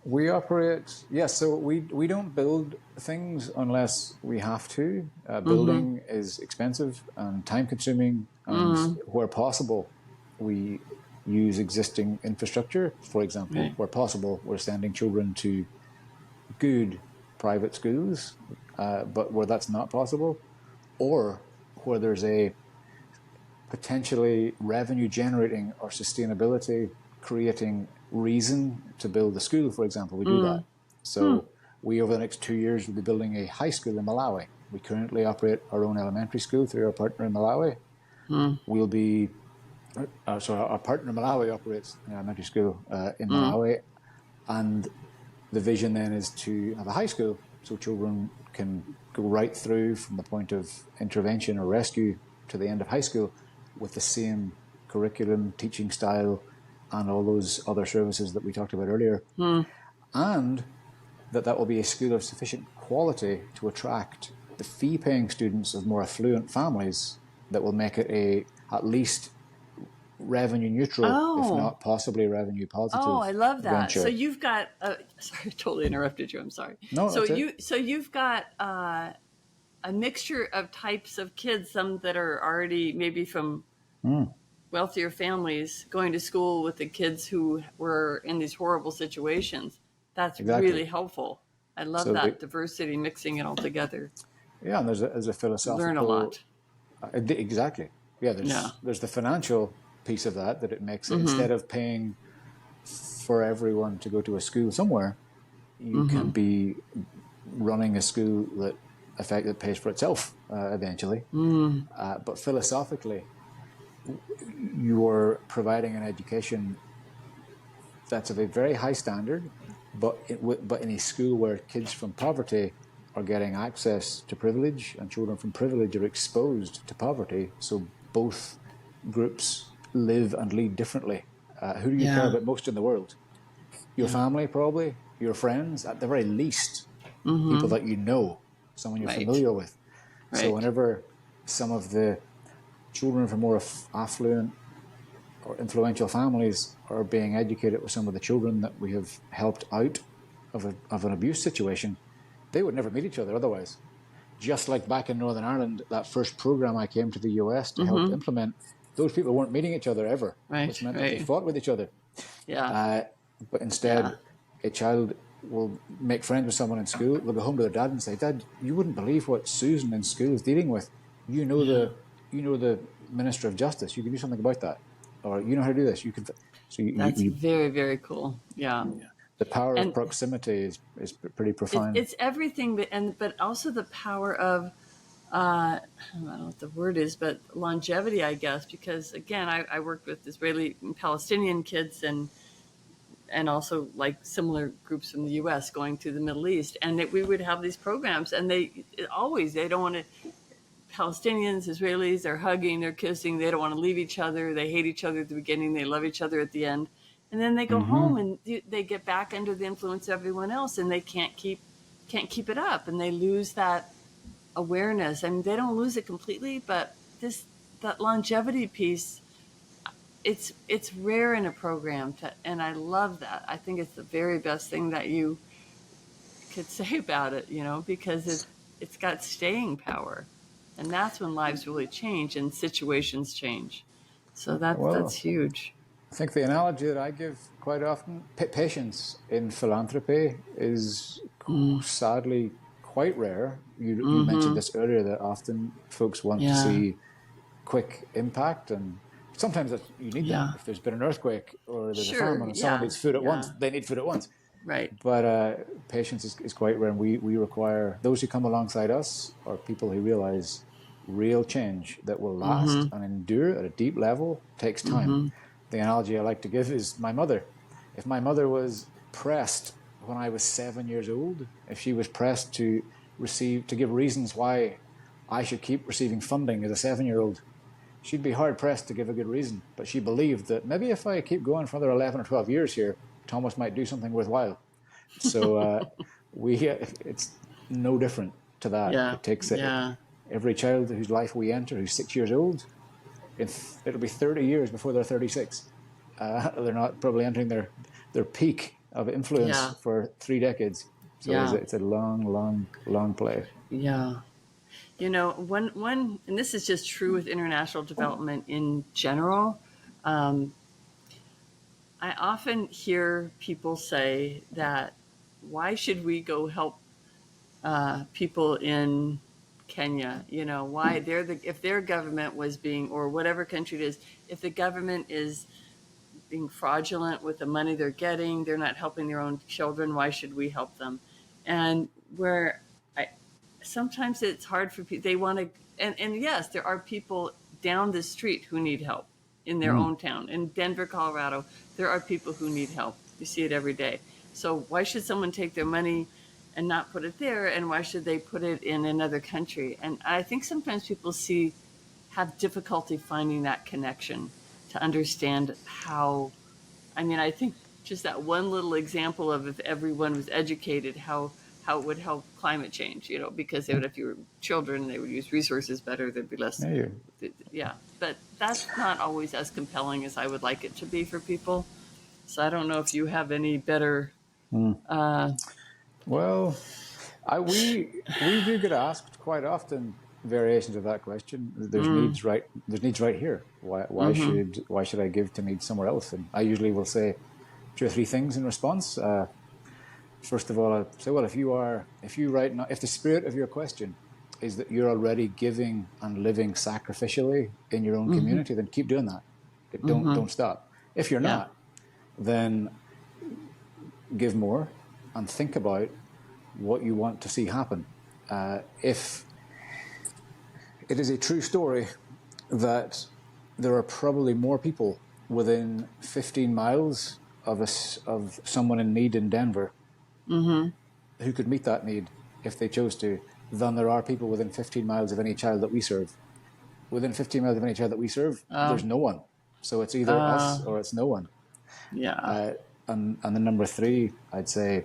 We operate, yes. So we don't build things unless we have to. Building is expensive and time consuming, and where possible, we use existing infrastructure. For example, Right. where possible, we're sending children to good private schools, but where that's not possible, or where there's a potentially revenue generating or sustainability creating reason to build a school, for example, we do that. So we, over the next 2 years, will be building a high school in Malawi. We currently operate our own elementary school through our partner in Malawi. We'll be, so our partner in Malawi operates an elementary school in Malawi, and the vision then is to have a high school so children can go right through from the point of intervention or rescue to the end of high school with the same curriculum, teaching style, and all those other services that we talked about earlier. And that will be a school of sufficient quality to attract the fee-paying students of more affluent families that will make it a at least revenue neutral, if Oh, not possibly revenue oh, I positive love that. So venture. you've got, sorry, I totally interrupted you. I'm sorry. No, that's it. So you've got a mixture of types of kids, some that are already maybe from Mm, wealthier families going to school with the kids who were in these horrible situations. That's exactly. really helpful. I love So that diversity, mixing it all together. yeah, and there's a Learn a philosophical lot. exactly. Yeah, Yeah. there's the financial piece of that it makes it, Mm-hmm. instead of paying for everyone to go to a school somewhere, you can Mm-hmm. be running a school that pays for itself eventually. Mm. But philosophically, you're providing an education that's of a very high standard, but in a school where kids from poverty are getting access to privilege and children from privilege are exposed to poverty. So both groups live and lead differently. Who do you care Yeah. about most in the world? Your Yeah. family, probably, your friends, at the very least, people Mm-hmm. that you know, someone you're Right. familiar with. So Right. whenever some of the children from more affluent or influential families are being educated with some of the children that we have helped out of an abuse situation, they would never meet each other otherwise. Just like back in Northern Ireland, that first program I came to the US to help Mm-hmm. implement, those people weren't meeting each other ever, which Right. meant that they Right. fought with each other. Yeah. Uh, but Yeah. instead, a child will make friends with someone in school. They'll go home to their dad and say, "Dad, you wouldn't believe what Susan in school is dealing with. You know Yeah. the Minister of Justice. You can do something about that, or you know how to do this. You can." So That's very, very cool. Yeah. the power of And proximity is pretty profound. it's everything, but also the power of I don't know what the word is, but longevity, I guess, because again, I worked with Israeli and Palestinian kids and also like similar groups from the U.S. going to the Middle East, and we would have these programs, and they don't want to. Palestinians, Israelis, they're hugging, they're kissing, they don't want to leave each other, they hate each other at the beginning, they love each other at the end, and then they go home Mm-hmm. and they get back under the influence of everyone else, and they can't keep it up, and they lose that awareness. I mean, they don't lose it completely, but this that longevity piece, it's rare in a program, and I love that. I think it's the very best thing that you could say about it, because it's got staying power, and that's when lives really change and situations change. So that's Well, huge. I think the analogy that I give quite often, patience in philanthropy is Mm. sadly quite rare. You mentioned Mm-hmm. this earlier that often folks want to Yeah. see quick impact, and sometimes you need that. Yeah. If there's been an earthquake or there's a Sure. famine and someone Yeah. needs food at once, Yeah. they need food at once. Right. But patience is quite rare, and we require those who come alongside us are people who realize real change that will last Mm-hmm. and endure at a deep level takes time. Mm-hmm. The analogy I like to give is my mother. If my mother was pressed when I was 7 years old, if she was pressed to give reasons why I should keep receiving funding as a 7-year old, she'd be hard pressed to give a good reason. But she believed that maybe if I keep going for another 11 or 12 years here, Thomas might do something worthwhile. So it's no different to that. Yeah. It takes Yeah. every child whose life we enter who's 6 years old. It'll be 30 years before they're 36. They're not probably entering their peak of influence Yeah. for 3 decades. So Yeah. it's a long, long, long play. Yeah. One, and this is just true with international development in general. Um, I often hear people say that why should we go help people in Kenya? Why if their government was being, or whatever country it is, if the government is being fraudulent with the money they're getting, they're not helping their own children. Why should we help them? And where I sometimes it's hard for people. They want to, and yes, there are people down the street who need help in their Mm. own town. In Denver, Colorado, there are people who need help. You see it every day. So why should someone take their money and not put it there? And why should they put it in another country? And I think sometimes people have difficulty finding that connection to understand how. I mean, I think just that one little example of if everyone was educated, how it would help climate change, because they would have fewer children, they would use resources better, there'd be less, Yeah, yeah. but that's not always as compelling as I would like it to be for people. So I don't know if you have any better. Well, we do get asked quite often variations of that question. There's needs right here. Why should I give to needs somewhere else? And I usually will say two or three things in response. First of all, I'll say, well, if the spirit of your question is that you're already giving and living sacrificially in your own community, then keep doing that. Don't stop. If you're Yeah. not, then give more and think about what you want to see happen. If it is a true story that there are probably more people within 15 miles of someone in need in Denver who could meet that need if they chose to, than there are people within 15 miles of any child that we serve. Within 15 miles of any child that we serve, there's no one. So it's either us or it's no one. Yeah. And then number three, I'd say,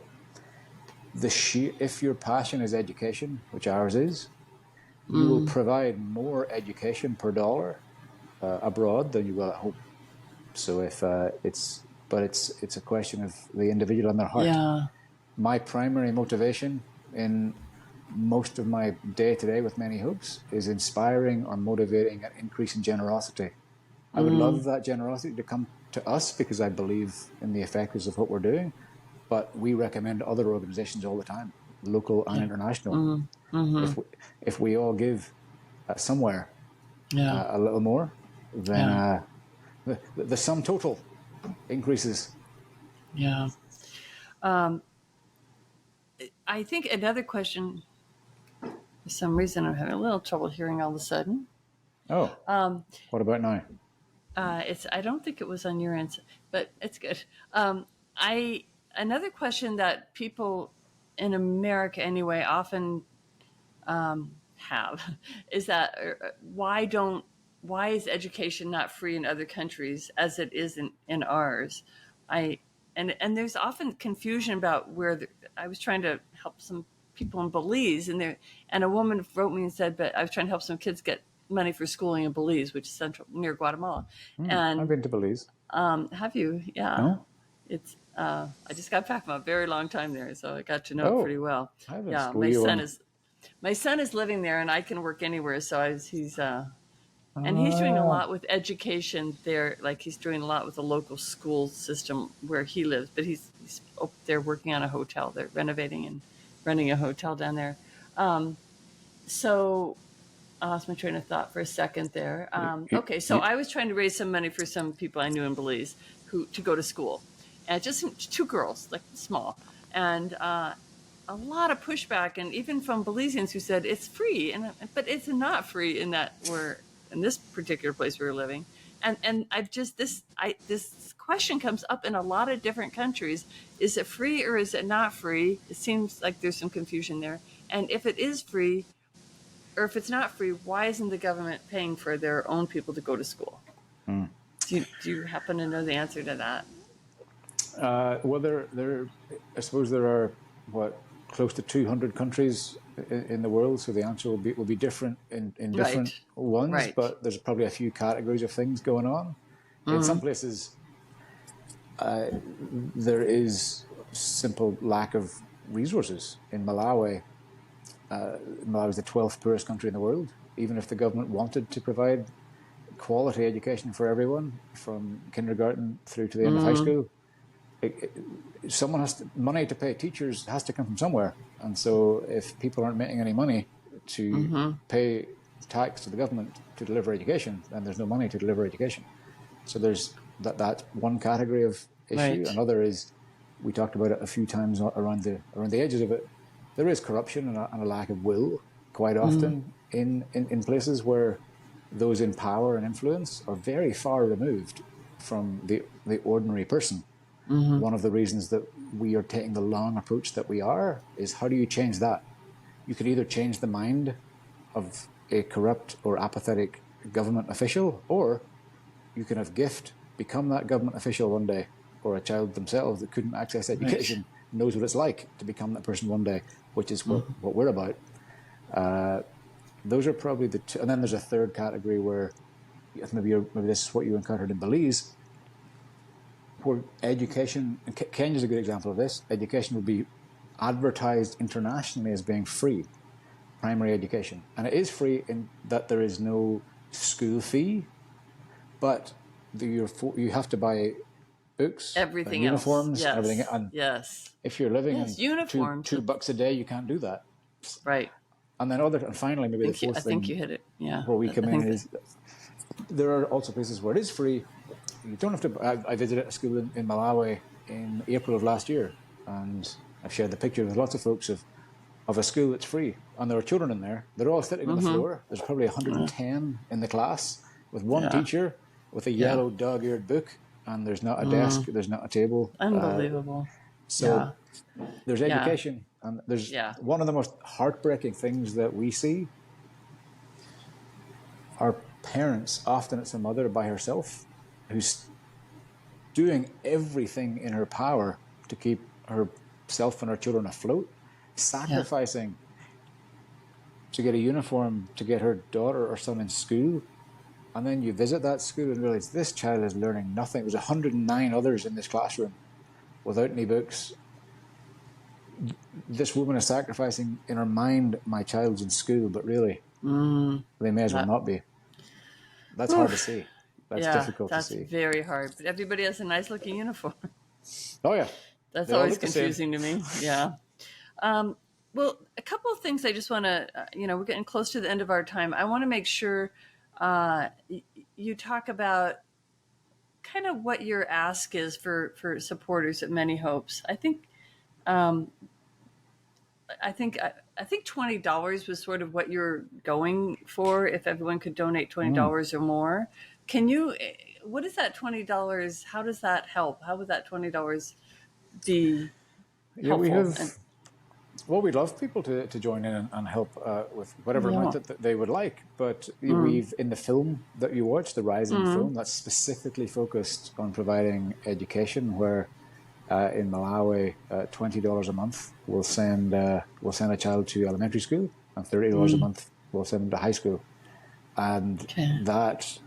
if your passion is education, which ours is, you will provide more education per dollar abroad than you will at home. So if it's a question of the individual and their heart. Yeah. My primary motivation in most of my day to day with Many Hopes is inspiring or motivating an increase in generosity. I would love that generosity to come to us because I believe in the effectiveness of what we're doing, but we recommend other organizations all the time, local and international. If we all give somewhere Yeah. a little more, then Yeah. the sum total increases. Yeah. I think another question, for some reason, I'm having a little trouble hearing all of a sudden. Oh, what about now? I don't think it was on your end, but it's good. I Another question that people in America anyway often have is that why is education not free in other countries as it is in ours? I and there's often confusion about I was trying to help some people in Belize and a woman wrote me and said, but I was trying to help some kids get money for schooling in Belize, which is central near Guatemala. I've And been to Belize. have you? Yeah, No? it's. I just got back from a very long time there, so I got to know it pretty Oh, well. I haven't. Yeah, Were you on? my son is living there, and I can work anywhere. So he's doing a Ah, lot with education there. Like he's doing a lot with the local school system where he lives. But he's up there working on a hotel. They're renovating and running a hotel down there. So I lost my train of thought for a second there. you, Okay, so you, I was trying to raise some money for some people I knew in Belize to go to school, and just two girls, like small, and a lot of pushback, and even from Belizeans who said it's free, but it's not free in that we're in this particular place we were living, and I've just this question comes up in a lot of different countries: is it free or is it not free? It seems like there's some confusion there, and if it is free or if it's not free, why isn't the government paying for their own people to go to school? Do you happen to know the answer to that? well, I suppose there are what close to 200 countries in the world, so the answer will be different in different Right, ones. right. But there's probably a few categories of things going on. In some places, there is simple lack of resources. In Malawi, Malawi is the 12th poorest country in the world. Even if the government wanted to provide quality education for everyone from kindergarten through to the end of high school, money to pay teachers has to come from somewhere. And so if people aren't making any money to pay tax to the government to deliver education, then there's no money to deliver education. So there's that's one category of issue. Right. Another is, we talked about it a few times around the edges of it. There is corruption and a lack of will quite often in places where those in power and influence are very far removed from the ordinary person. One of the reasons that we are taking the long approach that we are is, how do you change that? You could either change the mind of a corrupt or apathetic government official, or you can have gift, become that government official one day, or a child themselves that couldn't access education knows what it's like to become that person one day, which is what we're about. Those are probably the two. And then there's a third category where maybe this is what you encountered in Belize, where education, and Kenya's a good example of this, education will be advertised internationally as being free, primary education. And it is free in that there is no school fee, but you have to buy books and Everything else. uniforms and everything. Yes. And Yes. if you're living Yes. on Uniforms. two bucks a day, you can't do that. Right. And then and finally, maybe the fourth I think thing you hit it. Yeah. where we come in is there are also places where it is free. You don't have to. I visited a school in Malawi in April of last year, and I've shared the picture with lots of folks of a school that's free, and there are children in there. They're all sitting on the floor. There's probably 110 in the class with one teacher with a yellow dog-eared book, and there's not a desk, there's not a table. Unbelievable. So there's education, and there's one of the most heartbreaking things that we see are parents, often it's a mother by herself, who's doing everything in her power to keep herself and her children afloat, sacrificing to get a uniform to get her daughter or son in school. And then you visit that school and realize this child is learning nothing. There's 109 others in this classroom without any books. This woman is sacrificing in her mind, my child's in school, but really, they may as well not be. That's hard to see. That's difficult to see. That's very hard. But everybody has a nice looking uniform. Oh, yeah. That's always confusing to me. Yeah. Well, a couple of things I just want to, we're getting close to the end of our time. I want to make sure you talk about kind of what your ask is for supporters at Many Hopes. I think $20 was sort of what you're going for. If everyone could donate $20 or more, what is that $20? How does that help? How would that $20 be helpful? We'd love people to join in and help with whatever amount that they would like. But we've, in the film that you watched, the Rising film, that's specifically focused on providing education, where in Malawi, $20 a month will send a child to elementary school, and $30 a month will send them to high school. And that's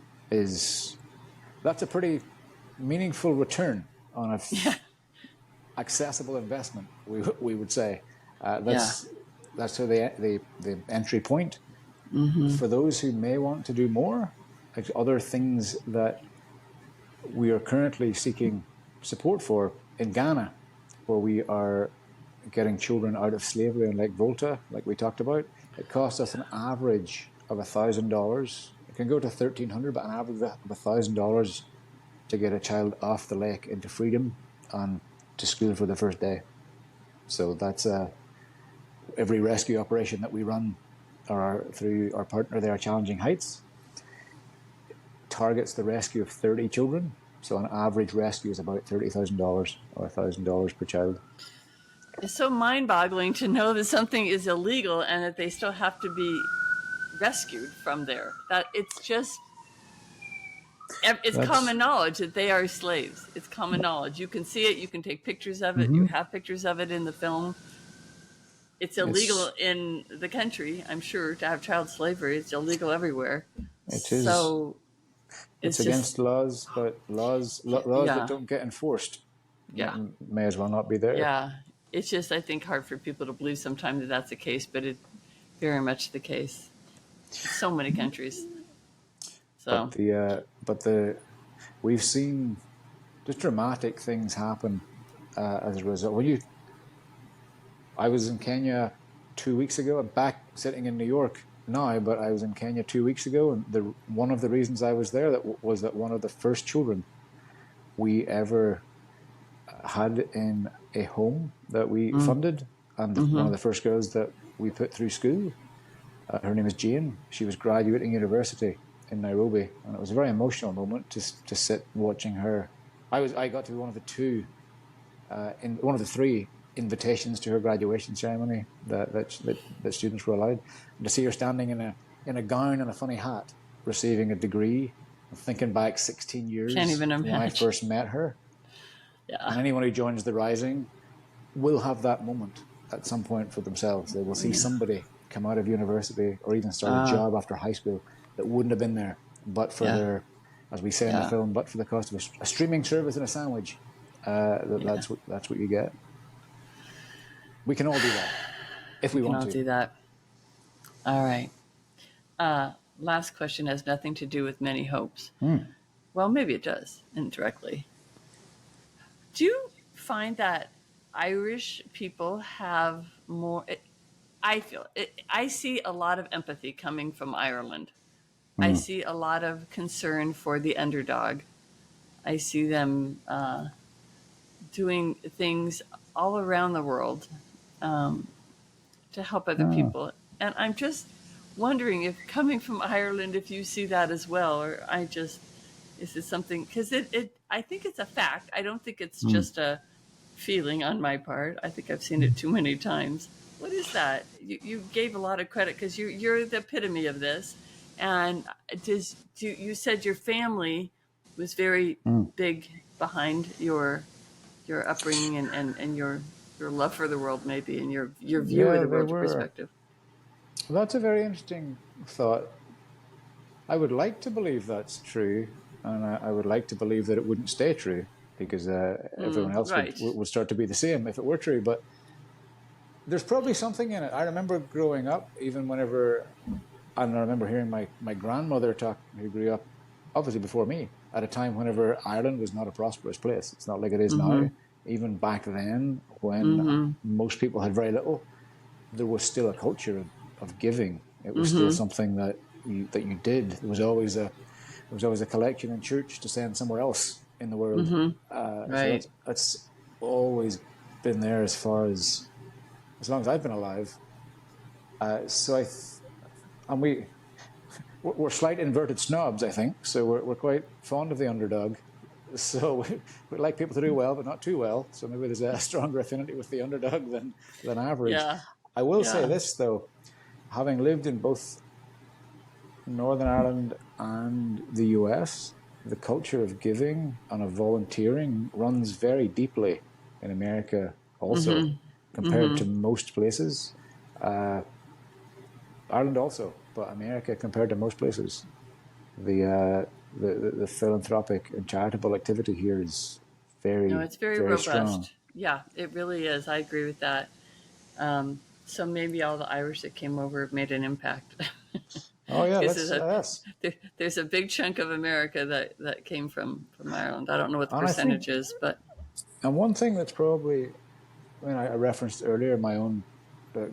a pretty meaningful return on a accessible investment, we would say. That's sort of the entry point. For those who may want to do more, like other things that we are currently seeking support for in Ghana, where we are getting children out of slavery on Lake Volta, like we talked about. It costs us an average of $1,000. It can go to $1,300, but an average of $1,000 to get a child off the lake into freedom and to school for the first day. So that's every rescue operation that we run through our partner there, Challenging Heights, targets the rescue of 30 children. So an average rescue is about $30,000 or $1,000 per child. It's so mind-boggling to know that something is illegal and that they still have to be rescued from there. That it's common knowledge that they are slaves. It's common knowledge. You can see it. You can take pictures of it. You have pictures of it in the film. It's illegal in the country, I'm sure, to have child slavery. It's illegal everywhere. It is. So it's against laws, but laws that don't get enforced may as well not be there. Yeah. It's just, I think, hard for people to believe sometimes that that's the case, but it's very much the case. So many countries. So, we've seen just dramatic things happen as a result. I was in Kenya 2 weeks ago. I'm back sitting in New York now, but I was in Kenya 2 weeks ago, and one of the reasons I was there was that one of the first children we ever had in a home that we funded, and one of the first girls that we put through school. Her name is Jane. She was graduating university in Nairobi, and it was a very emotional moment to sit watching her. I got to be one of the three invitations to her graduation ceremony that students were allowed, and to see her standing in a gown and a funny hat, receiving a degree, thinking back 16 years can't even imagine when I first met her. And anyone who joins the Rising will have that moment at some point for themselves. They will see somebody come out of university or even start a job after high school that wouldn't have been there but for Yeah. their, as we say in the Yeah. film, but for the cost of a streaming service and a sandwich. Yeah. That's what you get. We can all do that if We we can want all to. do that. All right. Last question has nothing to do with many hopes. Well, maybe it does indirectly. Do you find that Irish people have more? I feel it, I see a lot of empathy coming from Ireland. I see a lot of concern for the underdog. I see them doing things all around the world to help other people. And I'm just wondering if coming from Ireland, if you see that as well, or is it something, because I think it's a fact. I don't think it's just a feeling on my part. I think I've seen it too many times. What is that? You gave a lot of credit because you're the epitome of this. And you said your family was very big behind your upbringing and your love for the world, maybe, and your view of Yeah, the they world, your were. perspective. That's a very interesting thought. I would like to believe that's true, and I would like to believe that it wouldn't stay true because everyone else Right. would start to be the same if it were true. But there's probably something in it. I remember growing up, even whenever, and I remember hearing my grandmother talk, who grew up obviously before me, at a time whenever Ireland was not a prosperous place. It's not like it is now. Even back then, when most people had very little, there was still a culture of giving. It was still something that you did. There was always a collection in church to send somewhere else in the world. So Right. that's always been there as long as I've been alive. So and we're slight inverted snobs, I think. So we're quite fond of the underdog. So we like people to do well, but not too well. So maybe there's a stronger affinity with the underdog than average. Yeah. I will say Yeah. this though, having lived in both Northern Ireland and the US, the culture of giving and of volunteering runs very deeply in America also, compared to most places. Uh, Ireland also, but America compared to most places. The philanthropic and charitable activity here is No, very, it's very very strong. robust. Yeah, it really is. I agree with that. So maybe all the Irish that came over have made an impact. Oh yeah, Because there's a big chunk of America that came from Ireland. I don't know what the and I think, percentage is, but and one thing that's probably, I mean, I referenced earlier my own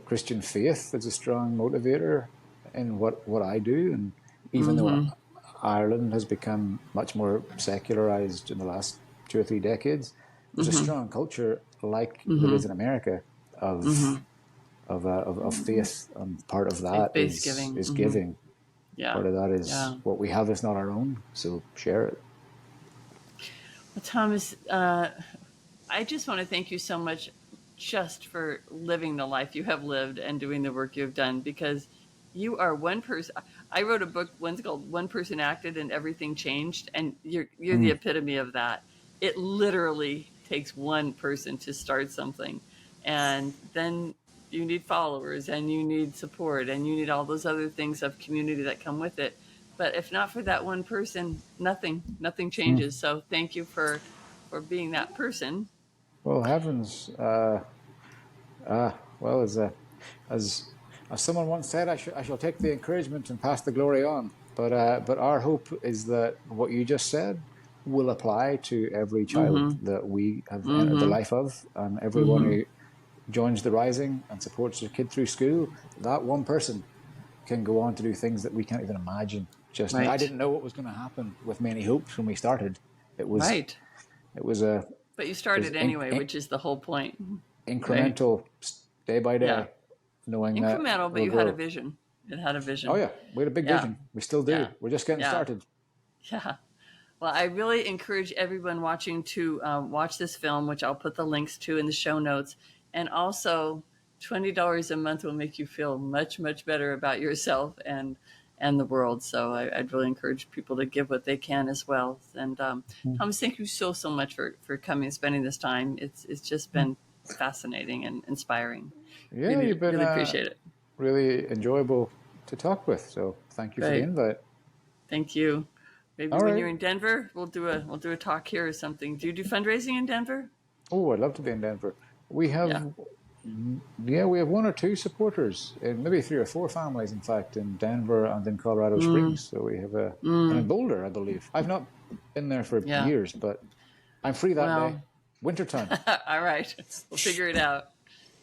Christian faith as a strong motivator in what I do, and even though Ireland has become much more secularized in the last 2 or 3 decades, there's a strong culture like there is in America of of faith, and part of that faith-based giving. is giving. Yeah, Part of that is yeah. what we have is not our own, so share it. Well, Thomas, I just want to thank you so much just for living the life you have lived and doing the work you have done, because you are one person. I wrote a book once called One Person Acted and Everything Changed, and you're the epitome of that. It literally takes one person to start something, and then you need followers and you need support and you need all those other things of community that come with it. But if not for that one person, nothing changes. So thank you for being that person. Well, heavens, well, as as someone once said, I shall take the encouragement and pass the glory on. But our hope is that what you just said will apply to every child that we have entered the life of, and everyone who joins the Rising and supports their kid through school. That one person can go on to do things that we can't even imagine just now. I Right. didn't know what was going to happen with Many Hopes when we started. It was Right. it was a But you it was started anyway, which is the whole point. Right. incremental, day by Yeah. day, knowing that Incremental, but it'll you had a grow. vision. It had a Oh vision. yeah, we had a big Yeah. vision. We still do. Yeah. We're just getting Yeah. started. Yeah. Well, I really encourage everyone watching to watch this film, which I'll put the links to in the show notes. And also, $20 a month will make you feel much better about yourself and the world. So I'd really encourage people to give what they can as well. And Thomas, thank you so much for coming and spending this time. It's just been fascinating and inspiring. Yeah, Really you've been really appreciate it. really enjoyable to talk with. So thank you for the Great. invite. Thank you. Maybe All when right. you're in Denver, we'll do a talk here or something. Do you do fundraising in Denver? Oh, I'd love to be in Denver. We have, Yeah. yeah, we have one or two supporters, maybe three or four families, in fact, in Denver and in Colorado Mm, Springs. So we have and in mm, Boulder, I believe. I've not been there for yeah. years, but I'm free that day. Well, Wintertime. all right. We'll figure it out.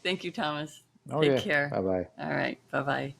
Thank you, Thomas. Oh, Take yeah. care. Bye bye. All right. Bye bye.